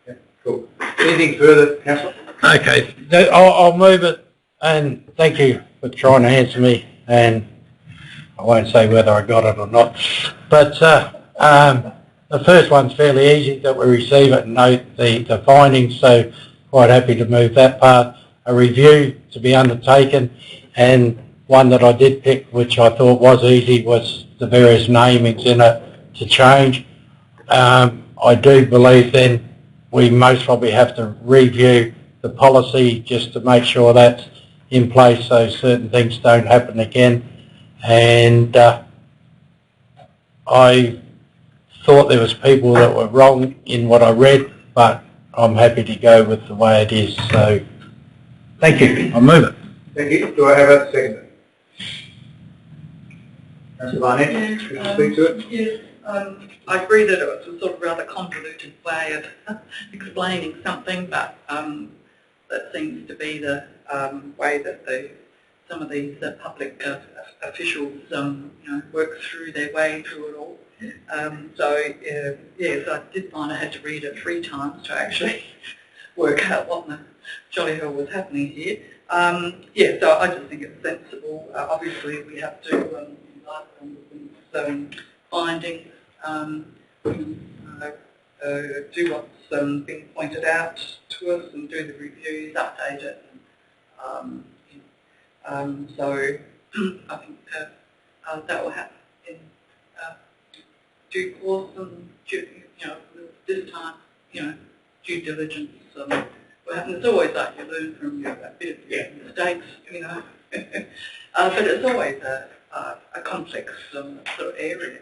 Yeah, cool. Anything further, Councillor? Okay, I'll move it, and thank you for trying to answer me, and I won't say whether I got it or not. But the first one's fairly easy, that we receive it and note the findings, so quite happy to move that part. A review to be undertaken, and one that I did pick, which I thought was easy, was the various namings in it to change. I do believe then we most probably have to review the policy just to make sure that's in place so certain things don't happen again. And I thought there was people that were wrong in what I read, but I'm happy to go with the way it is. So thank you. I'll move it. Thank you. Do I have a seconder? Councillor Barnett, could you speak to it? Yes, I agree that it was a sort of rather convoluted way of explaining something, but that seems to be the way that some of these public officials work through their way through it all. Yes, I did find I had to read it 3 times to actually work out what the jolly hell was happening here. Yeah, so I just think it's sensible. Obviously, we have to rely on the findings, do what's been pointed out to us, and do the reviews, update it. So I think that will happen in due course, and this time, due diligence will happen. It's always like you learn from your mistakes, but it's always a complex sort of area,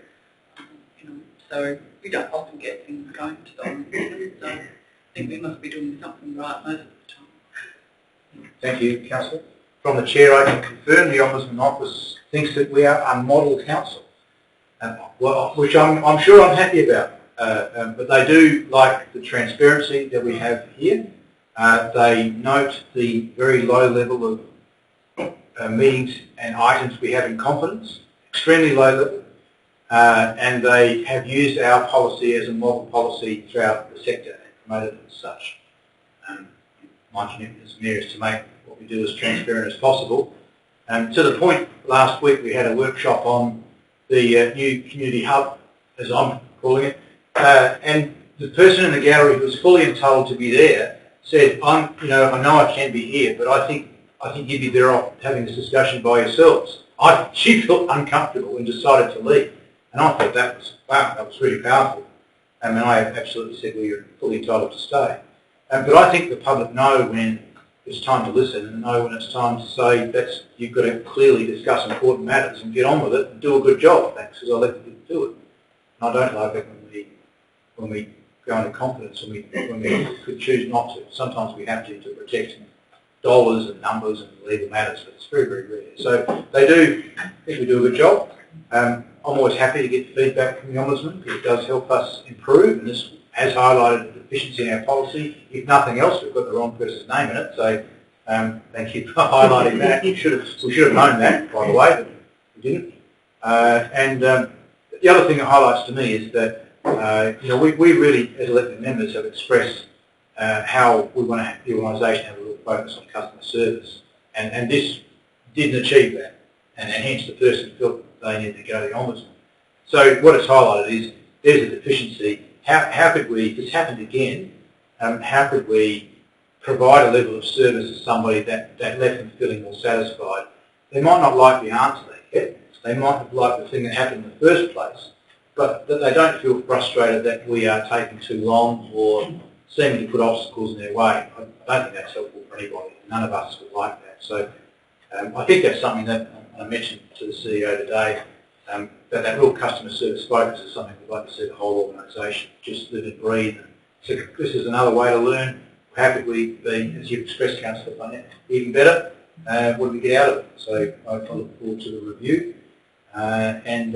so we don't often get things going to the Ombudsman, so I think we must be doing something right most of the time. Thank you, Councillor. From the Chair, I can confirm the Ombudsman Office thinks that we are a model council, which I'm sure I'm happy about. But they do like the transparency that we have here. They note the very low level of meetings and items we have in confidence, extremely low level, and they have used our policy as a model policy throughout the sector and promoted it as such. My commitment as Mayor is to make what we do as transparent as possible. To the point, last week we had a workshop on the new community hub, as I'm calling it, and the person in the gallery who was fully entitled to be there said, I know I can be here, but I think you'd be better off having this discussion by yourselves. She felt uncomfortable and decided to leave, and I thought that was really powerful. And I absolutely said, well, you're fully entitled to stay. But I think the public know when it's time to listen, and know when it's time to say you've got to clearly discuss important matters and get on with it and do a good job. Thanks, because I let them do it. And I don't like it when we go into confidence and when we could choose not to. Sometimes we have to protect dollars and numbers and legal matters, but it's very, very rare. So they do, I think we do a good job. I'm always happy to get feedback from the Ombudsman because it does help us improve, and this has highlighted the deficiency in our policy. If nothing else, we've got the wrong person's name in it, so thank you for highlighting that. We should have known that, by the way, but we didn't. The other thing it highlights to me is that we really, as elected members, have expressed how we want to have the organisation have a real focus on customer service, and this didn't achieve that, and hence the person felt that they needed to go to the Ombudsman. So what it's highlighted is there's a deficiency. How could we, if this happened again, how could we provide a level of service to somebody that left them feeling more satisfied? They might not like the answer they get. They might not like the thing that happened in the first place, but that they don't feel frustrated that we are taking too long or seeming to put obstacles in their way. I don't think that's helpful for anybody. None of us would like that. So I think that's something that I mentioned to the CEO today, that real customer service focus is something we'd like to see the whole organisation just live and breathe. So this is another way to learn. How could we be, as you've expressed, Councillor, even better? What do we get out of it? So I look forward to the review and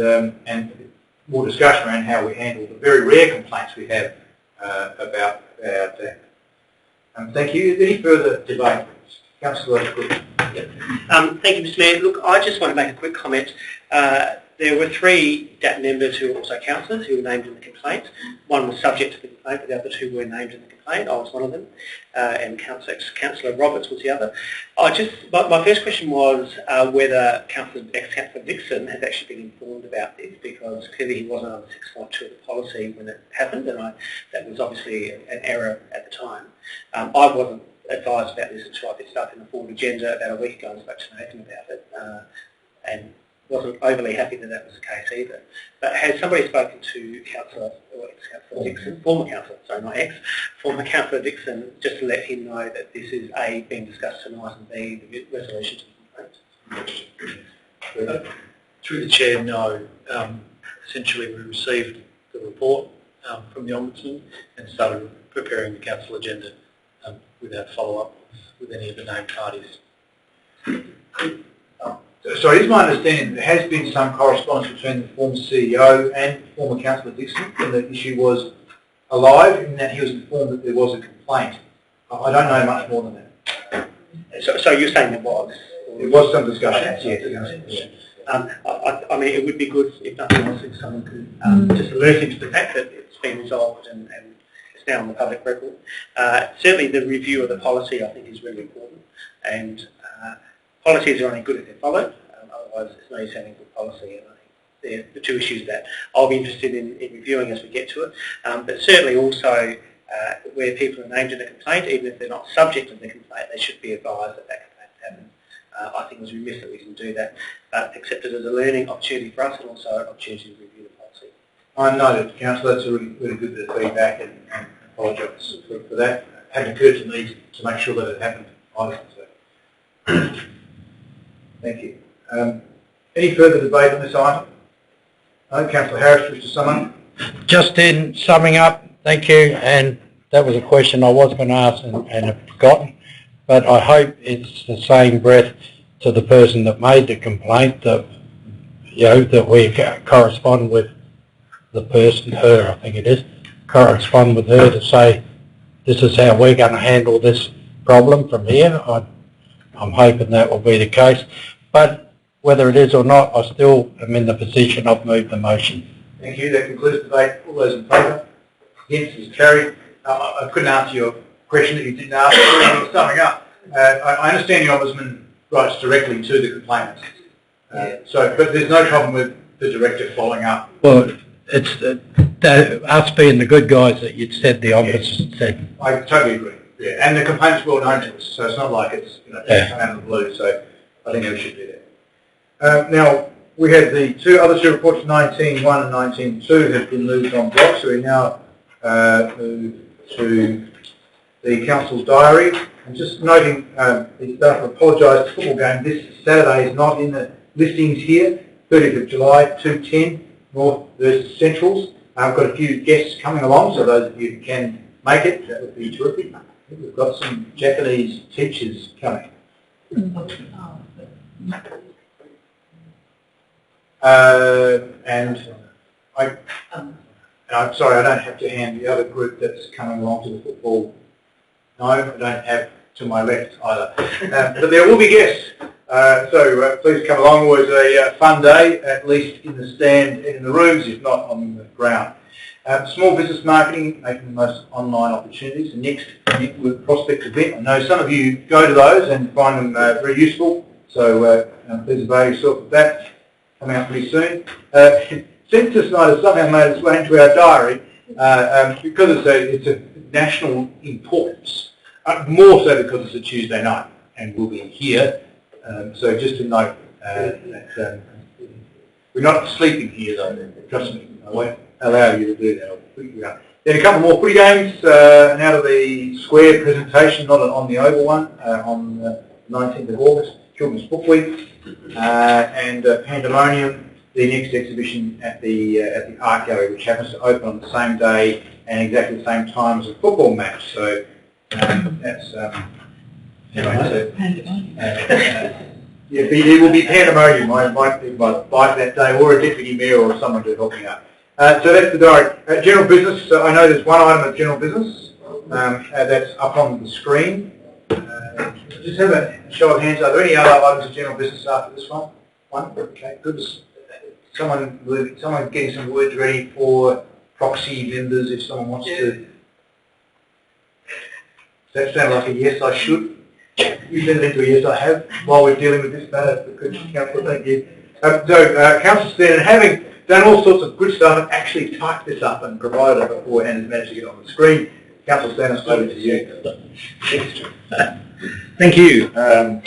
more discussion around how we handle the very rare complaints we have about that. Thank you. Any further debate? Councillor Cook. Thank you, Mr Mayor. Look, I just want to make a quick comment. There were 3 DAP members who were also councillors who were named in the complaint. One was subject to the complaint, but the other 2 were named in the complaint. I was one of them, and Councillor Roberts was the other. My first question was whether ex-Councillor Dixon has actually been informed about this, because clearly he wasn't under 6.2 of the policy when it happened, and that was obviously an error at the time. I wasn't advised about this until I picked up in the forward agenda about a week ago and spoke to Nathan about it, and wasn't overly happy that that was the case either. But has somebody spoken to Councillor, or ex-Councillor Dixon, former Councillor, sorry, not ex, former Councillor Dixon, just to let him know that this is A, being discussed tonight, and B, the resolution to the complaint? Through the Chair, no. Essentially, we received the report from the Ombudsman and started preparing the Council agenda without follow-up with any of the named parties. Sorry, it's my understanding there has been some correspondence between the former CEO and former Councillor Dixon when the issue was alive, in that he was informed that there was a complaint. I don't know much more than that. So you're saying there was? There was some discussion, yes. I mean, it would be good, if nothing else, if someone could just alert him to the fact that it's been resolved and it's now on the public record. Certainly the review of the policy, I think, is really important, and policies are only good if they're followed, otherwise it's no use having good policy, and I think they're the 2 issues that I'll be interested in reviewing as we get to it. But certainly also where people are named in a complaint, even if they're not subject to the complaint, they should be advised that that complaint happened. I think it was remiss that we didn't do that, but accept it as a learning opportunity for us and also an opportunity to review the policy. I noted, Councillor, that's a really good bit of feedback, and apologise for that. It hadn't occurred to me to make sure that it happened either. So. Thank you. Any further debate on this item? No? Councillor Harris, wish to sum up? Just in summing up, thank you, and that was a question I was going to ask and have forgotten, but I hope it's the same breath to the person that made the complaint that, that we correspond with the person, her I think it is, correspond with her to say this is how we're going to handle this problem from here. I'm hoping that will be the case, but whether it is or not, I still am in the position I've moved the motion. Thank you. That concludes the debate. All those in favour? Against is carried. I couldn't answer your question that you didn't ask. Summing up, I understand the Ombudsman writes directly to the complainant, but there's no problem with the Director following up. Well, it's us being the good guys that you'd said the Ombudsman said. I totally agree. Yeah, and the complaint's well known to us, so it's not like it's come out of the blue. So I think we should do that. Now we had the 2 other reports, 19.1 and 19.2, have been moved on block. So we now move to the Council's diary. And just noting, the staff apologise. The football game this Saturday is not in the listings here. 30th of July, 2:10 North versus Centrals. I've got a few guests coming along, so those of you who can make it, that would be terrific. We've got some Japanese teachers coming. And I'm sorry, I don't have to hand the other group that's coming along to the football. No, I don't have to my left either. But there will be guests. So please come along. It was a fun day, at least in the stand, in the rooms, if not on the ground. Small business marketing, making the most online opportunities. The next Connect with Prospects event. I know some of you go to those and find them very useful. So please avail yourself of that. Coming up pretty soon. Census night has somehow made its way into our diary because it's a national importance. More so because it's a Tuesday night and we'll be here. So just to note that we're not sleeping here though, trust me. I won't allow you to do that. I'll put you out. Then a couple more footy games, and out of the square presentation, not on the oval one, on the 19th of August, Children's Book Week, and Pandemonium, the next exhibition at the Art Gallery, which happens to open on the same day and exactly the same time as a football match. So that's yeah, there will be pandemonium. I might be my bike that day, or a deputy mayor, or someone to help me out. So that's the diary. General business. I know there's one item of general business that's up on the screen. Just have a show of hands. Are there any other items of general business after this one? One. Okay. Good. Someone getting some words ready for proxy members if someone wants to. Does that sound like a yes? I should. You send it into a yes, I have, while we're dealing with this matter. Good, Councillor, thank you. Councillor Stanton, having done all sorts of good stuff and actually typed this up and provided it beforehand, has managed to get on the screen. Councillor Stanton, over to you. Thank you. I'd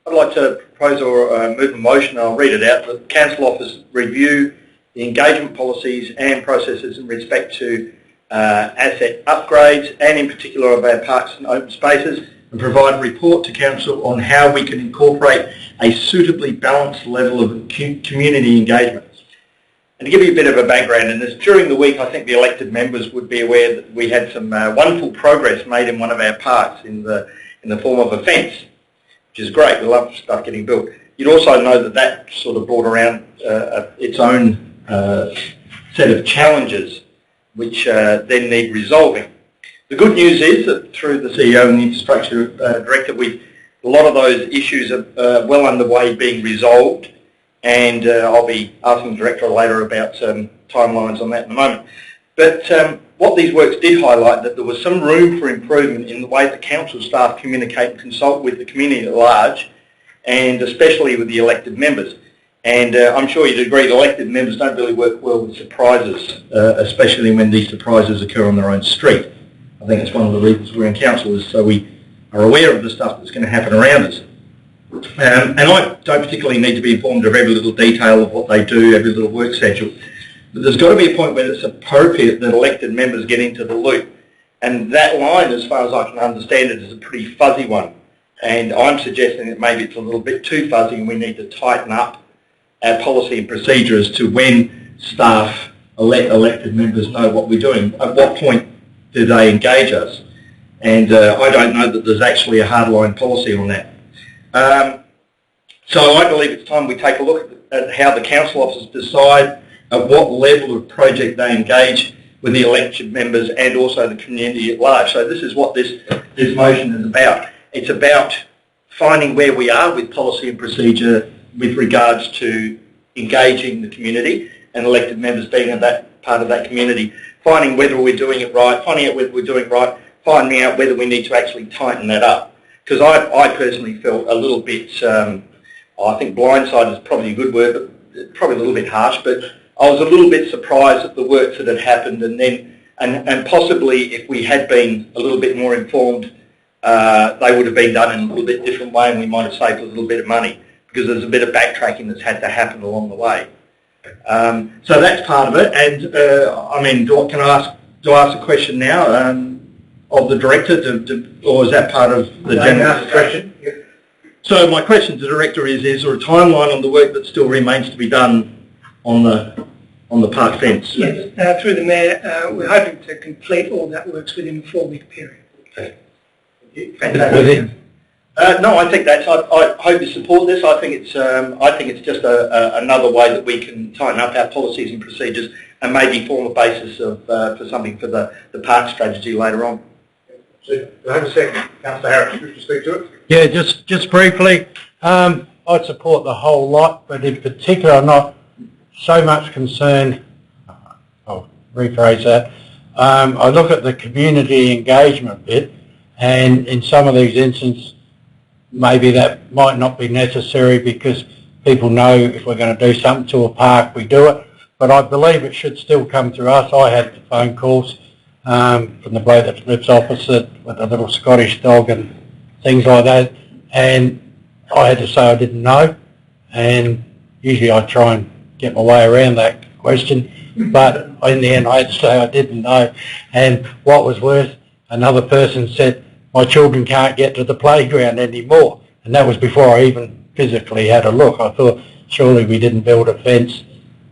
like to propose or move a motion, I'll read it out, that the Council Office review the engagement policies and processes in respect to asset upgrades and in particular of our parks and open spaces, and provide a report to Council on how we can incorporate a suitably balanced level of community engagement. And to give you a bit of a background in this, during the week I think the elected members would be aware that we had some wonderful progress made in one of our parks in the form of a fence, which is great. We love stuff getting built. You'd also know that that sort of brought around its own set of challenges which then need resolving. The good news is that through the CEO and the Infrastructure Director, a lot of those issues are well underway being resolved, and I'll be asking the Director later about timelines on that in a moment. But what these works did highlight that there was some room for improvement in the way the Council staff communicate and consult with the community at large, and especially with the elected members. And I'm sure you'd agree the elected members don't really work well with surprises, especially when these surprises occur on their own street. I think it's one of the reasons we're in council, is so we are aware of the stuff that's going to happen around us. And I don't particularly need to be informed of every little detail of what they do, every little work schedule. But there's got to be a point where it's appropriate that elected members get into the loop. And that line, as far as I can understand it, is a pretty fuzzy one. And I'm suggesting that maybe it's a little bit too fuzzy and we need to tighten up our policy and procedure as to when staff let elected members know what we're doing. At what point do they engage us? And I don't know that there's actually a hardline policy on that. So I believe it's time we take a look at how the council officers decide at what level of project they engage with the elected members and also the community at large. So this is what this motion is about. It's about finding where we are with policy and procedure with regards to engaging the community and elected members being that part of that community, finding whether we're doing it right, finding out whether we're doing it right, finding out whether we need to actually tighten that up. Because I personally felt a little bit, I think blindside is probably a good word, but probably a little bit harsh, but I was a little bit surprised at the work that had happened, and then, and possibly if we had been a little bit more informed, they would have been done in a little bit different way and we might have saved a little bit of money, because there's a bit of backtracking that's had to happen along the way. So that's part of it, and I mean, do I ask a question now of the Director, or is that part of the general question? So my question to the Director is there a timeline on the work that still remains to be done on the on the park fence? Yes, through the Mayor, we're hoping to complete all that works within a 4-week period. No, I think I hope you support this. I think it's just another way that we can tighten up our policies and procedures and maybe form a basis for something for the park strategy later on. So, do I have a second? Councillor Harris, wish to speak to it? Yeah, just briefly, I support the whole lot, but in particular I'm not so much concerned, I'll rephrase that, I look at the community engagement bit, and in some of these instances maybe that might not be necessary because people know if we're going to do something to a park we do it, but I believe it should still come through us. I had the phone calls from the bloke that lives opposite with a little Scottish dog and things like that, and I had to say I didn't know, and usually I try and get my way around that question, but in the end I had to say I didn't know. And what was worse, another person said, my children can't get to the playground anymore, and that was before I even physically had a look. I thought surely we didn't build a fence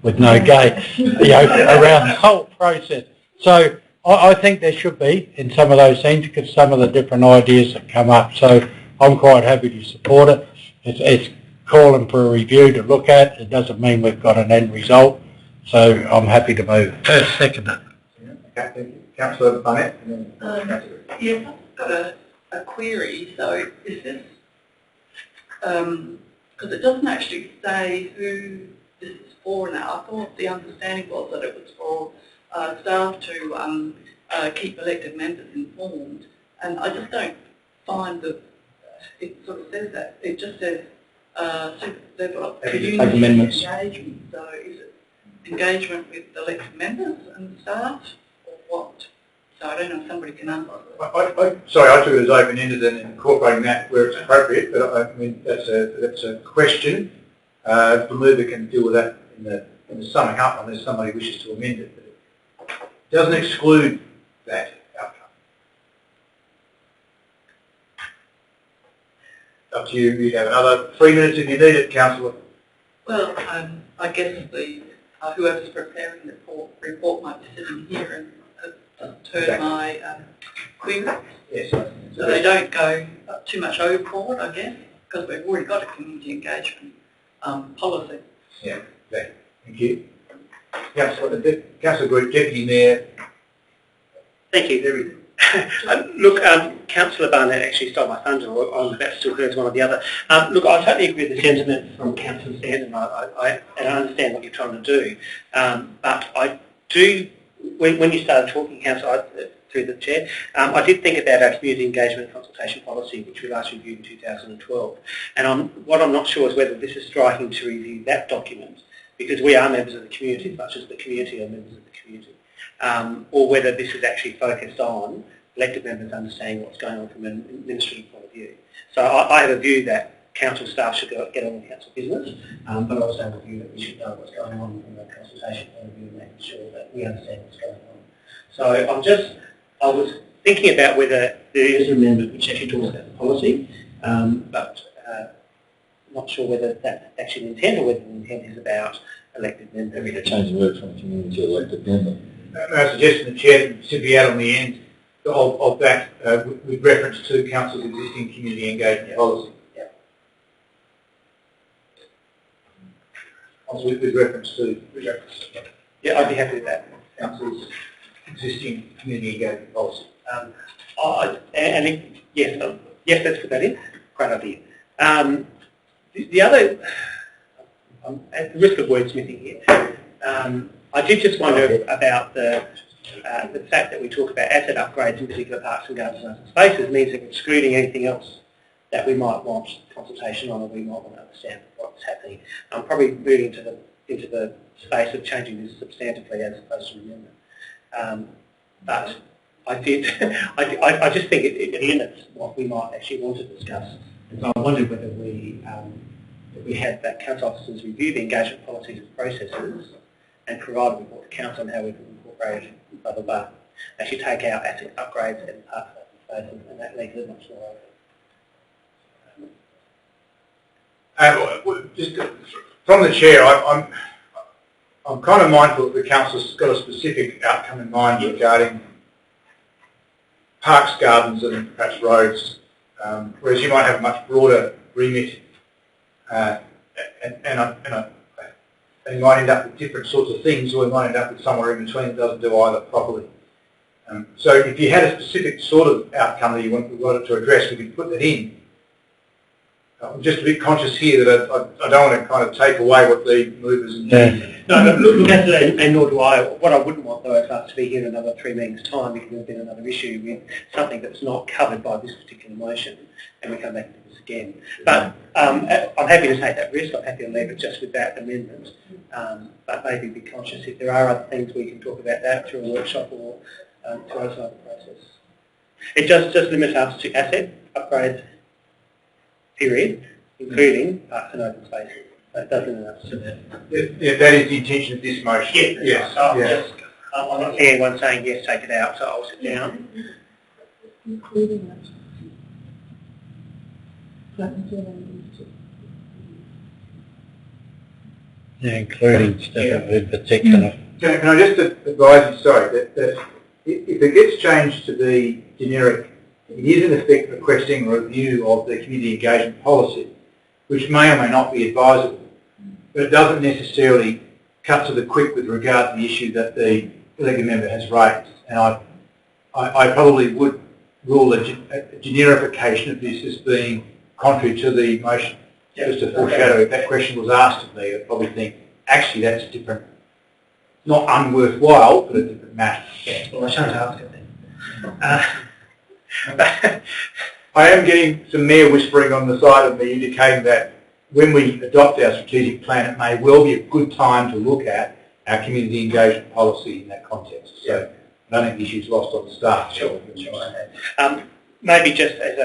with no gate, around the whole process. So I think there should be in some of those things because some of the different ideas that come up. So I'm quite happy to support it. It's calling for a review to look at. It doesn't mean we've got an end result. So I'm happy to move. Second it. Okay, thank you. Councillor Barnett. Yes, I've got a query. So is this, because it doesn't actually say who this is for now. I thought the understanding was that it was for staff to keep elected members informed, and I just don't find that it sort of says that. It just says super level of community engagement. So is it engagement with elected members and staff, or what? So I don't know if somebody can answer that. Sorry, I took it as open-ended and incorporating that where it's appropriate, but I mean that's a question. The mover can deal with that in the summing up unless somebody wishes to amend it. But it doesn't exclude that outcome. Up to you. You have another 3 minutes if you need it, Councillor. Well, I guess the whoever's preparing the report might be sitting here and heard my query. Yes. So they don't go too much overboard, I guess, because we've already got a community engagement policy. Yeah, exactly. Thank you. Councillor Group Deputy Mayor. Thank you. Look, Councillor Barnett actually stole my thunder on that still heard one or the other. Look, I totally agree with the sentiment from Councillor Sand, and I understand what you're trying to do. But I do, when you started talking, Councillor, through the Chair, I did think about our community engagement and consultation policy, which we last reviewed in 2012. And what I'm not sure is whether this is striking to review that document, because we are members of the community as much as the community are members of the community. Or whether this is actually focused on elected members understanding what's going on from an administrative point of view. So I have a view that council staff should get on with council business, but I also have a view that we should know what's going on from a consultation point of view and making sure that we understand what's going on. So I was thinking about whether there is an amendment which actually talks about the policy, but not sure whether that's actually the intent or whether the intent is about elected members. Maybe to change the word from community to elected member. I suggest the Chair should be out on the end of that with reference to Council's existing community engagement policy. With reference to... Yeah, I'd be happy with that. Council's existing community engagement policy. Yes, let's put that in. Great idea. The other, I'm at the risk of wordsmithing here, I did just wonder about the fact that we talk about asset upgrades in particular parks and gardens and open spaces means that we're excluding anything else that we might want consultation on or we might want to understand what's happening. I'm probably moving into the space of changing this substantively as opposed to amendment. But I just think it limits what we might actually want to discuss. And so I wondered whether we had that council officers review the engagement policies and processes and provide a report to council on how we can incorporate it, blah, blah, blah. Actually take out asset upgrades and parks spaces, and that leaves it much more open. Just from the Chair, I'm I'm kind of mindful that the council's got a specific outcome in mind regarding parks, gardens and perhaps roads, whereas you might have a much broader remit and you might end up with different sorts of things, or you might end up with somewhere in between that doesn't do either properly. So if you had a specific sort of outcome that you wanted to address, we could put that in. I'm just a bit conscious here that I don't want to kind of take away what the movers and No, but look at that, and nor do I. What I wouldn't want, though, is us to be here in another 3 meetings' time because there's been another issue with something that's not covered by this particular motion, and we come back to this again. But I'm happy to take that risk. I'm happy to leave it just with that amendment. But maybe be conscious if there are other things we can talk about that through a workshop or through outside the process. It just limits us to asset upgrades, period, including parks and open spaces. That doesn't limit us to that. Yeah, that is the intention of this motion. Yes. I'm not hearing anyone saying yes, take it out, so I'll sit down. Yeah, including stuff in particular. Can I just advise you, sorry, that if it gets changed to be generic, it is in effect requesting a review of the community engagement policy, which may or may not be advisable, but it doesn't necessarily cut to the quick with regard to the issue that the elected member has raised. And I probably would rule a generification of this as being contrary to the motion. Just to foreshadow, if that question was asked of me, I'd probably think, actually that's a different, not unworthwhile, but a different matter. Yeah, well I shan't ask it then. I am getting some mere whispering on the side of me indicating that when we adopt our strategic plan, it may well be a good time to look at our community engagement policy in that context. So I don't think the issue is lost on the staff. Sure. Maybe just as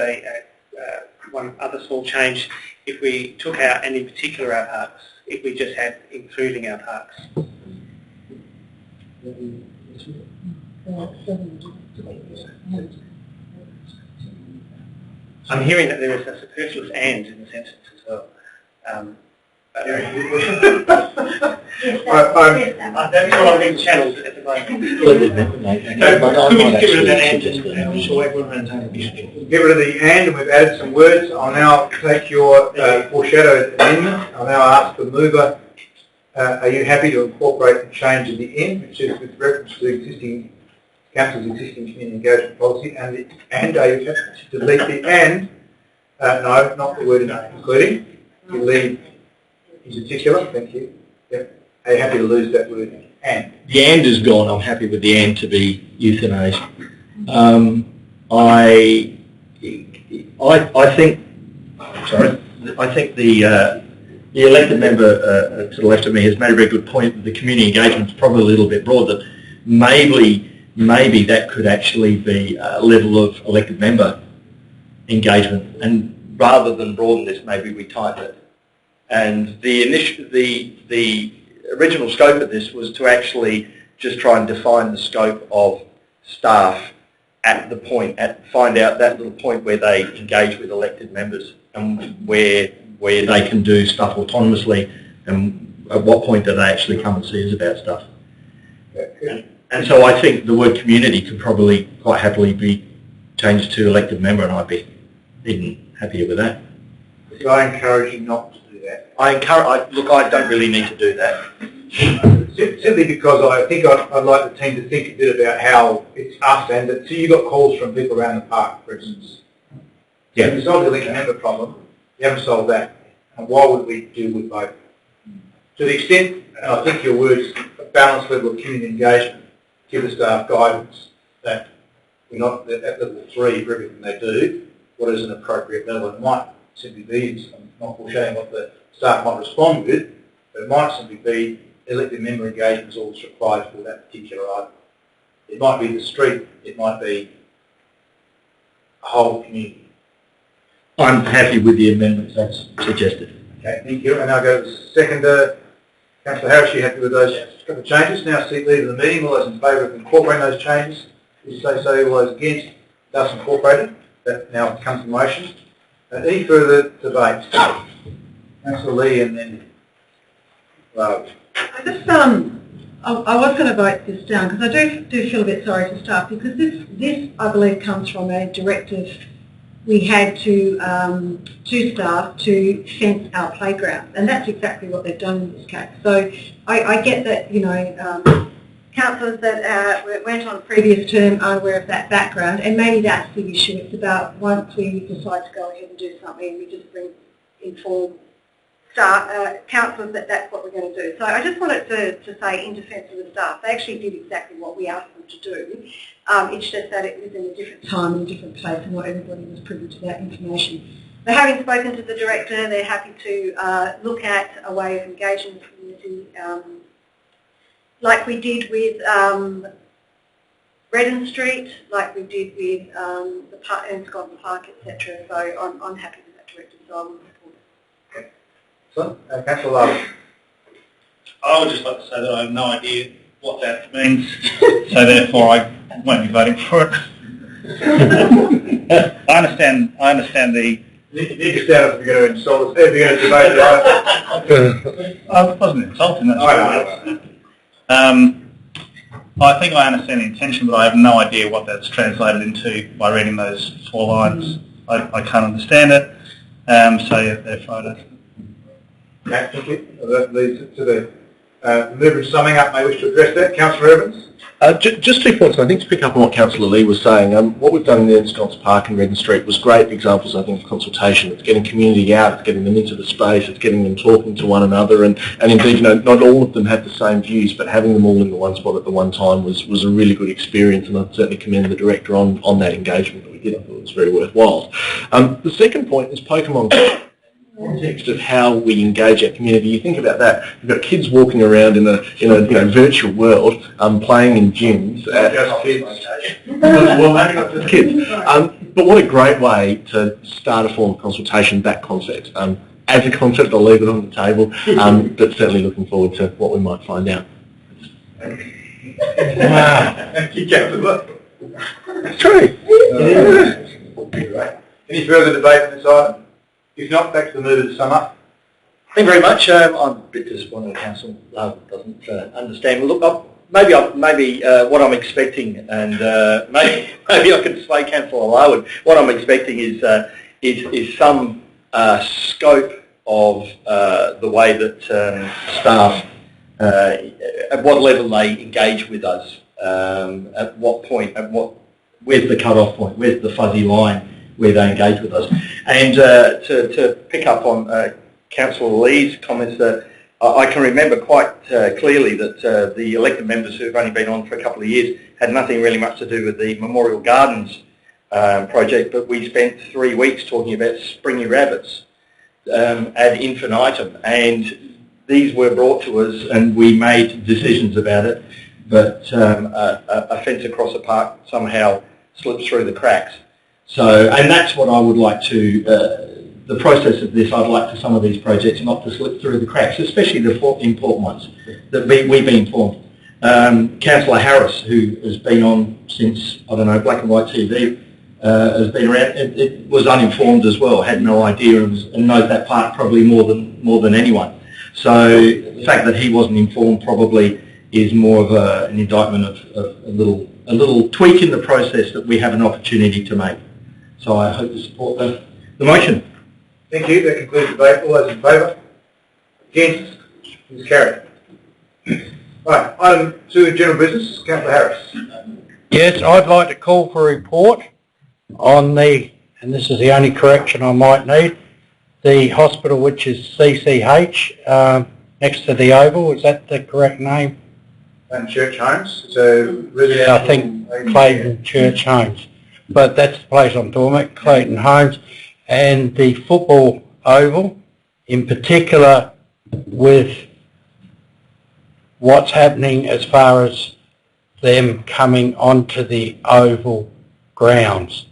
one other small change, if we took out, and in particular our parks, if we just had including our parks. I'm hearing that there is a superfluous and in the sentence as well. That's what I'm being channeled at the moment. Get rid of the and we've added some words. I'll now take your foreshadowed amendment. I'll now ask the mover, are you happy to incorporate the change in the end, which is with reference to existing Council's existing community engagement policy, and are you happy to delete the and? No, not the word including. You leave in particular, thank you. Yep. Are you happy to lose that word and? The and is gone. I'm happy with the and to be euthanized. I think the elected member to the left of me has made a very good point that the community engagement is probably a little bit broad, that maybe that could actually be a level of elected member engagement, and rather than broaden this, maybe we tighten it. And the original scope of this was to actually just try and define the scope of staff at the point, find out that little point where they engage with elected members and where they can do stuff autonomously, and at what point do they actually come and see us about stuff. And so I think the word community could probably quite happily be changed to elected member, and I'd be even happier with that. So I encourage you not to do that. I don't really need to do that. Simply because I think I'd like the team to think a bit about how it's us, and that, so you got calls from people around the park, for instance. Yeah. If you solve the elected member problem, you haven't solved that. And why would we deal with both? To the extent, and I think your words, a balanced level of community engagement, give the staff guidance that we're not at level 3 for everything they do. What is an appropriate level? It might simply be, I'm not foreshadowing what the staff might respond with, but it might simply be elected member engagement is all that's required for that particular item. It might be the street, it might be a whole community. I'm happy with the amendments that's suggested. Okay, thank you. And I'll go to the seconder. Councillor Harris, you happy with those couple of changes? Now seek leave of the meeting. All those in favour of incorporating those changes, please say so. All those against, thus incorporated. That now comes to motion. Any further debate? Councillor Lee and then Raj. I just I was going to vote this down because I do feel a bit sorry for staff, because this I believe comes from a directive we had to staff to fence our playground, and that's exactly what they've done in this case. So I get that, you know, councillors that went on a previous term are aware of that background, and maybe that's the issue. It's about once we decide to go ahead and do something, we just inform councillors that that's what we're going to do. So I just wanted to say, in defence of the staff, they actually did exactly what we asked them to do. It's just that it was in a different time and a different place, and not everybody was privy to that information. But having spoken to the director, they're happy to look at a way of engaging the community, like we did with Redden Street, like we did with the park, Scotland Park, etc. So I'm happy with that directive, so I will support it. So, Councillor Love. I would just like to say that I have no idea what that means, so therefore I won't be voting for it. I understand the... You stand up if you're going to insult us, if you're going to debate it. I wasn't insulting, that's right. I think I understand the intention, but I have no idea what that's translated into by reading those 4 lines. I can't understand it, so yeah, therefore I don't. Okay, thank you. That leads to the movement summing up. May wish to address that. Councillor Evans. Just 2 points. I think to pick up on what Councillor Lee was saying, what we've done in the Ensconce Park and Redden Street was great examples, I think, of consultation. It's getting community out, it's getting them into the space, it's getting them talking to one another, and indeed, you know, not all of them have the same views, but having them all in the one spot at the one time was a really good experience, and I'd certainly commend the director on that engagement that we did. I thought it was very worthwhile. The second point is Pokemon. Context of how we engage our community. You think about that. You've got kids walking around in a you know, virtual world, playing in gyms. Just kids. Well, maybe not just kids. But what a great way to start a form of consultation, that concept. As a concept, I'll leave it on the table, but certainly looking forward to what we might find out. Wow. Thank you, Councillor. It's true. Any further debate on this item? If not, back to the mover to sum up. Thank you very much. I'm a bit disappointed Council doesn't understand. Well, look, maybe what I'm expecting, and maybe I could sway Councillor Larwood. What I'm expecting is some scope of the way that staff, at what level they engage with us, at what point, where's the cut-off point, where's the fuzzy line where they engage with us. And to pick up on Councillor Lee's comments, that I can remember quite clearly that the elected members who've only been on for a couple of years had nothing really much to do with the Memorial Gardens project, but we spent 3 weeks talking about springy rabbits ad infinitum, and these were brought to us and we made decisions about it, but a fence across a park somehow slipped through the cracks. So, and that's what I would like to, the process of this, I'd like for some of these projects not to slip through the cracks, especially the important ones that we've been informed. Councillor Harris, who has been on since, I don't know, Black and White TV, has been around, it was uninformed as well, had no idea, and knows that part probably more than anyone. So the fact that he wasn't informed probably is more of an indictment of a little tweak in the process that we have an opportunity to make. So I hope to support the motion. Thank you. That concludes the debate. All those in favour? Against? It's carried. Right, item 2, general business. Councillor Harris. Yes, I'd like to call for a report on and this is the only correction I might need, the hospital which is CCH, next to the Oval. Is that the correct name? And Church Homes. So yeah, I think Clayton Church Homes. But that's the place I'm talking about, Clayton Homes. And the football oval, in particular with what's happening as far as them coming onto the oval grounds,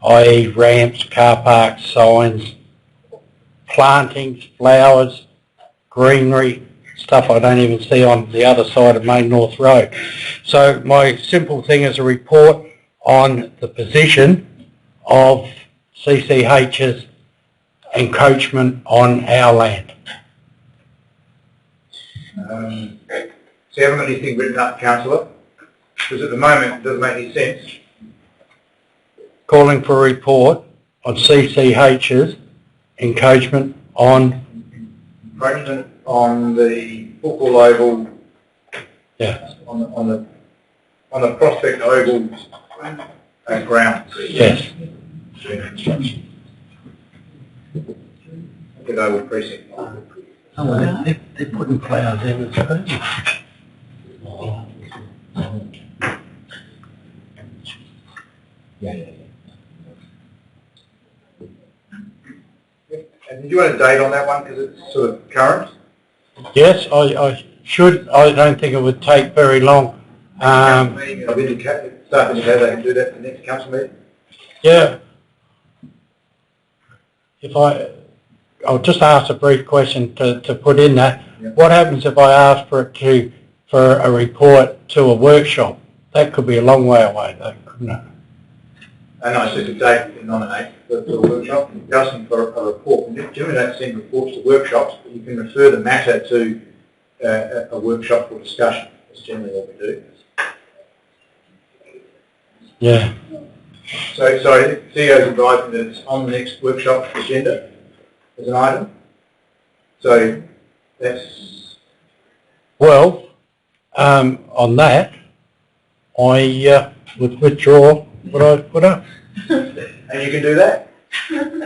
i.e. ramps, car parks, signs, plantings, flowers, greenery, stuff I don't even see on the other side of Main North Road. So my simple thing is a report on the position of CCH's encroachment on our land. So you haven't got anything written up, Councillor? Because at the moment it doesn't make any sense. Calling for a report on CCH's engagement on the football oval. Yeah. On the Prospect Oval ground. Yes. Good oval precinct. Oh, they're putting flowers in as well. And do you want a date on that one because it's sort of current? Yes, I should. I don't think it would take very long. I've indicated, staff indicated they can do that for the next council meeting. Yeah. I'll just ask a brief question to put in that. Yeah. What happens if I ask for a report to a workshop? That could be a long way away, though, couldn't it? And I said the date you can nominate for the workshop. You're asking for a report. Generally don't send reports to workshops, but you can refer the matter to a workshop for discussion. That's generally what we do. Yeah. So, sorry, the CEO's advising that it's on the next workshop agenda as an item. So, that's... Well, on that, I would withdraw what I put up. And you can do that?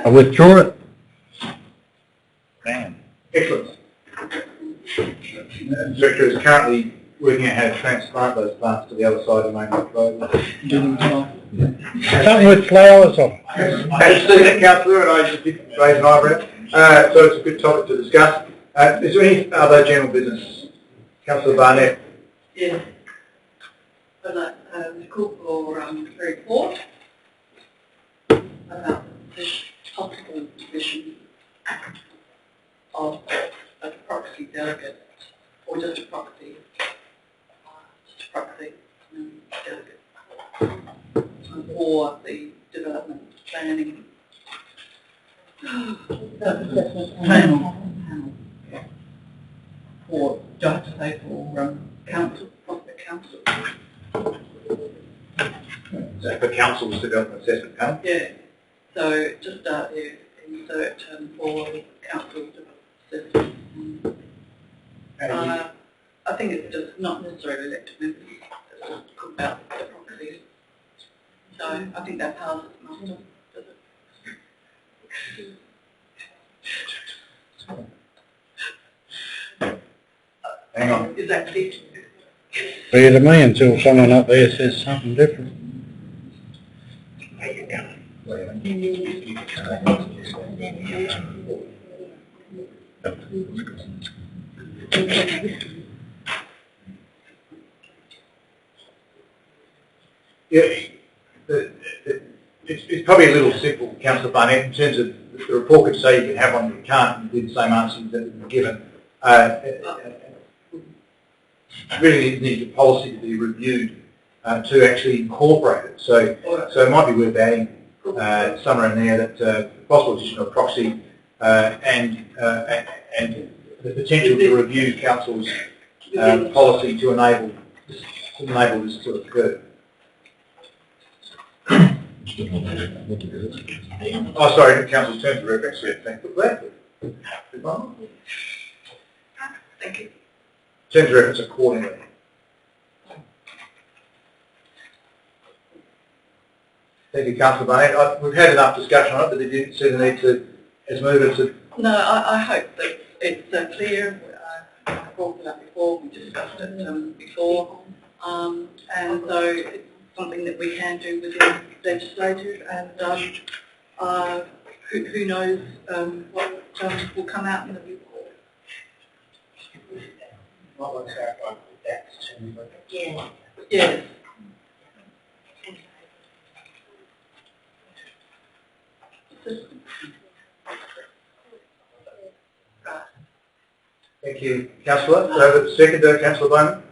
I withdraw it. Bam. Excellent. The Director is currently working out how to transplant those plants to the other side of the main road. Something with flowers on. I've seen that, Councillor, and I just did raise an eyebrow. So it's a good topic to discuss. Is there any other general business? Councillor Barnett. Yes. I'd like to call for a report about the possible position of a proxy delegate, or just a proxy, delegate, for the development planning panel. For, do I have to say for council, Prospect Council? So for Council's Development Assessment Panel? Yeah. So just insert for council development assessment. I think it's just not necessarily elected members. It's just about the proxies. So I think that passes muster, does it? Hang on. Is that clear? Clear to me until someone up there says something different. Yeah, it's probably a little simple, Councillor Barnett, in terms of the report could say you can have one, you can't, you did the same answers that have been given. Really needs a policy to be reviewed to actually incorporate it. So it might be worth adding somewhere in there that possible position of proxy and the potential to review council's policy to enable this to occur. Oh, sorry, council's terms of reference. Thank you. Thank you. Terms of reference accordingly. Thank you, Councillor Barnett. We've had enough discussion on it, but they didn't see the need to, as movers to... No, I hope that it's clear. I've brought it up before, we discussed it before, and so it's something that we can do within legislative, and who knows what will come out in the report. Yeah. Yes. Thank you, Councillor. Do I have a second, Councillor Bowman?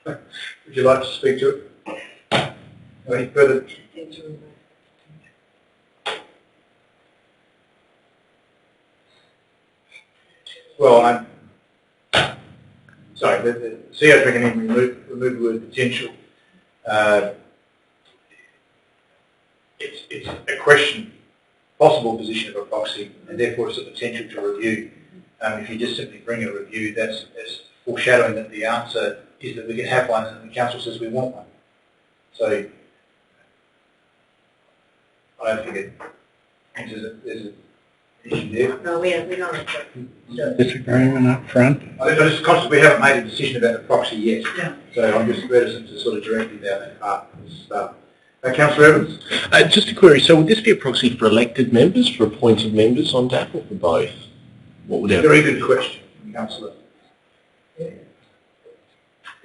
Would you like to speak to it? Any further? Well, sorry, the CEO's recommending remove the word potential. It's a question, possible position of a proxy, and therefore it's a potential to review. If you just simply bring a review, that's foreshadowing that the answer is that we can have one, and the council says we want one. So I don't think it there's an issue there. No, we don't. Disagreement up front. I'm just conscious we haven't made a decision about the proxy yet. Yeah. So I'm just reticent to sort of directly down that path. Councillor Evans? Just a query, so would this be a proxy for elected members, for appointed members on DAP, or for both? What would our... Very good question, Councillor.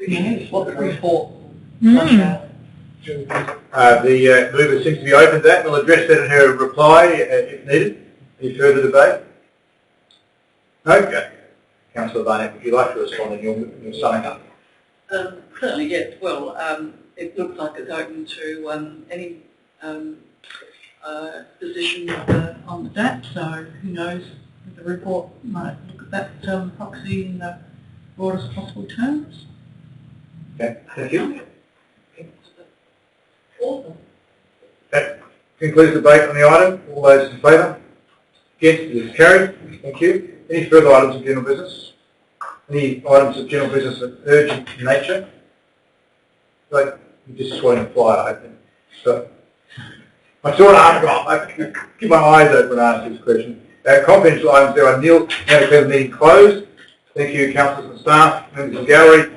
Yes, what the report. The mover seems to be open to that. We'll address that in her reply if needed. Any further debate? Okay. Councillor Barnett, would you like to respond in your summing up? Certainly, yes. Well, it looks like it's open to any position on the DAP, so who knows if the report might look at that proxy in the broadest possible terms. Okay, thank you. Awesome. That concludes the debate on the item. All those in favour? Against? It is carried. Thank you. Any further items of general business? Any items of general business of urgent nature? Like, you're just swallowing a fly, I think. So, I saw an article. I keep my eyes open and ask this question. Confidential items there are nil. Now declare the meeting closed. Thank you, councillors and staff, members of the gallery.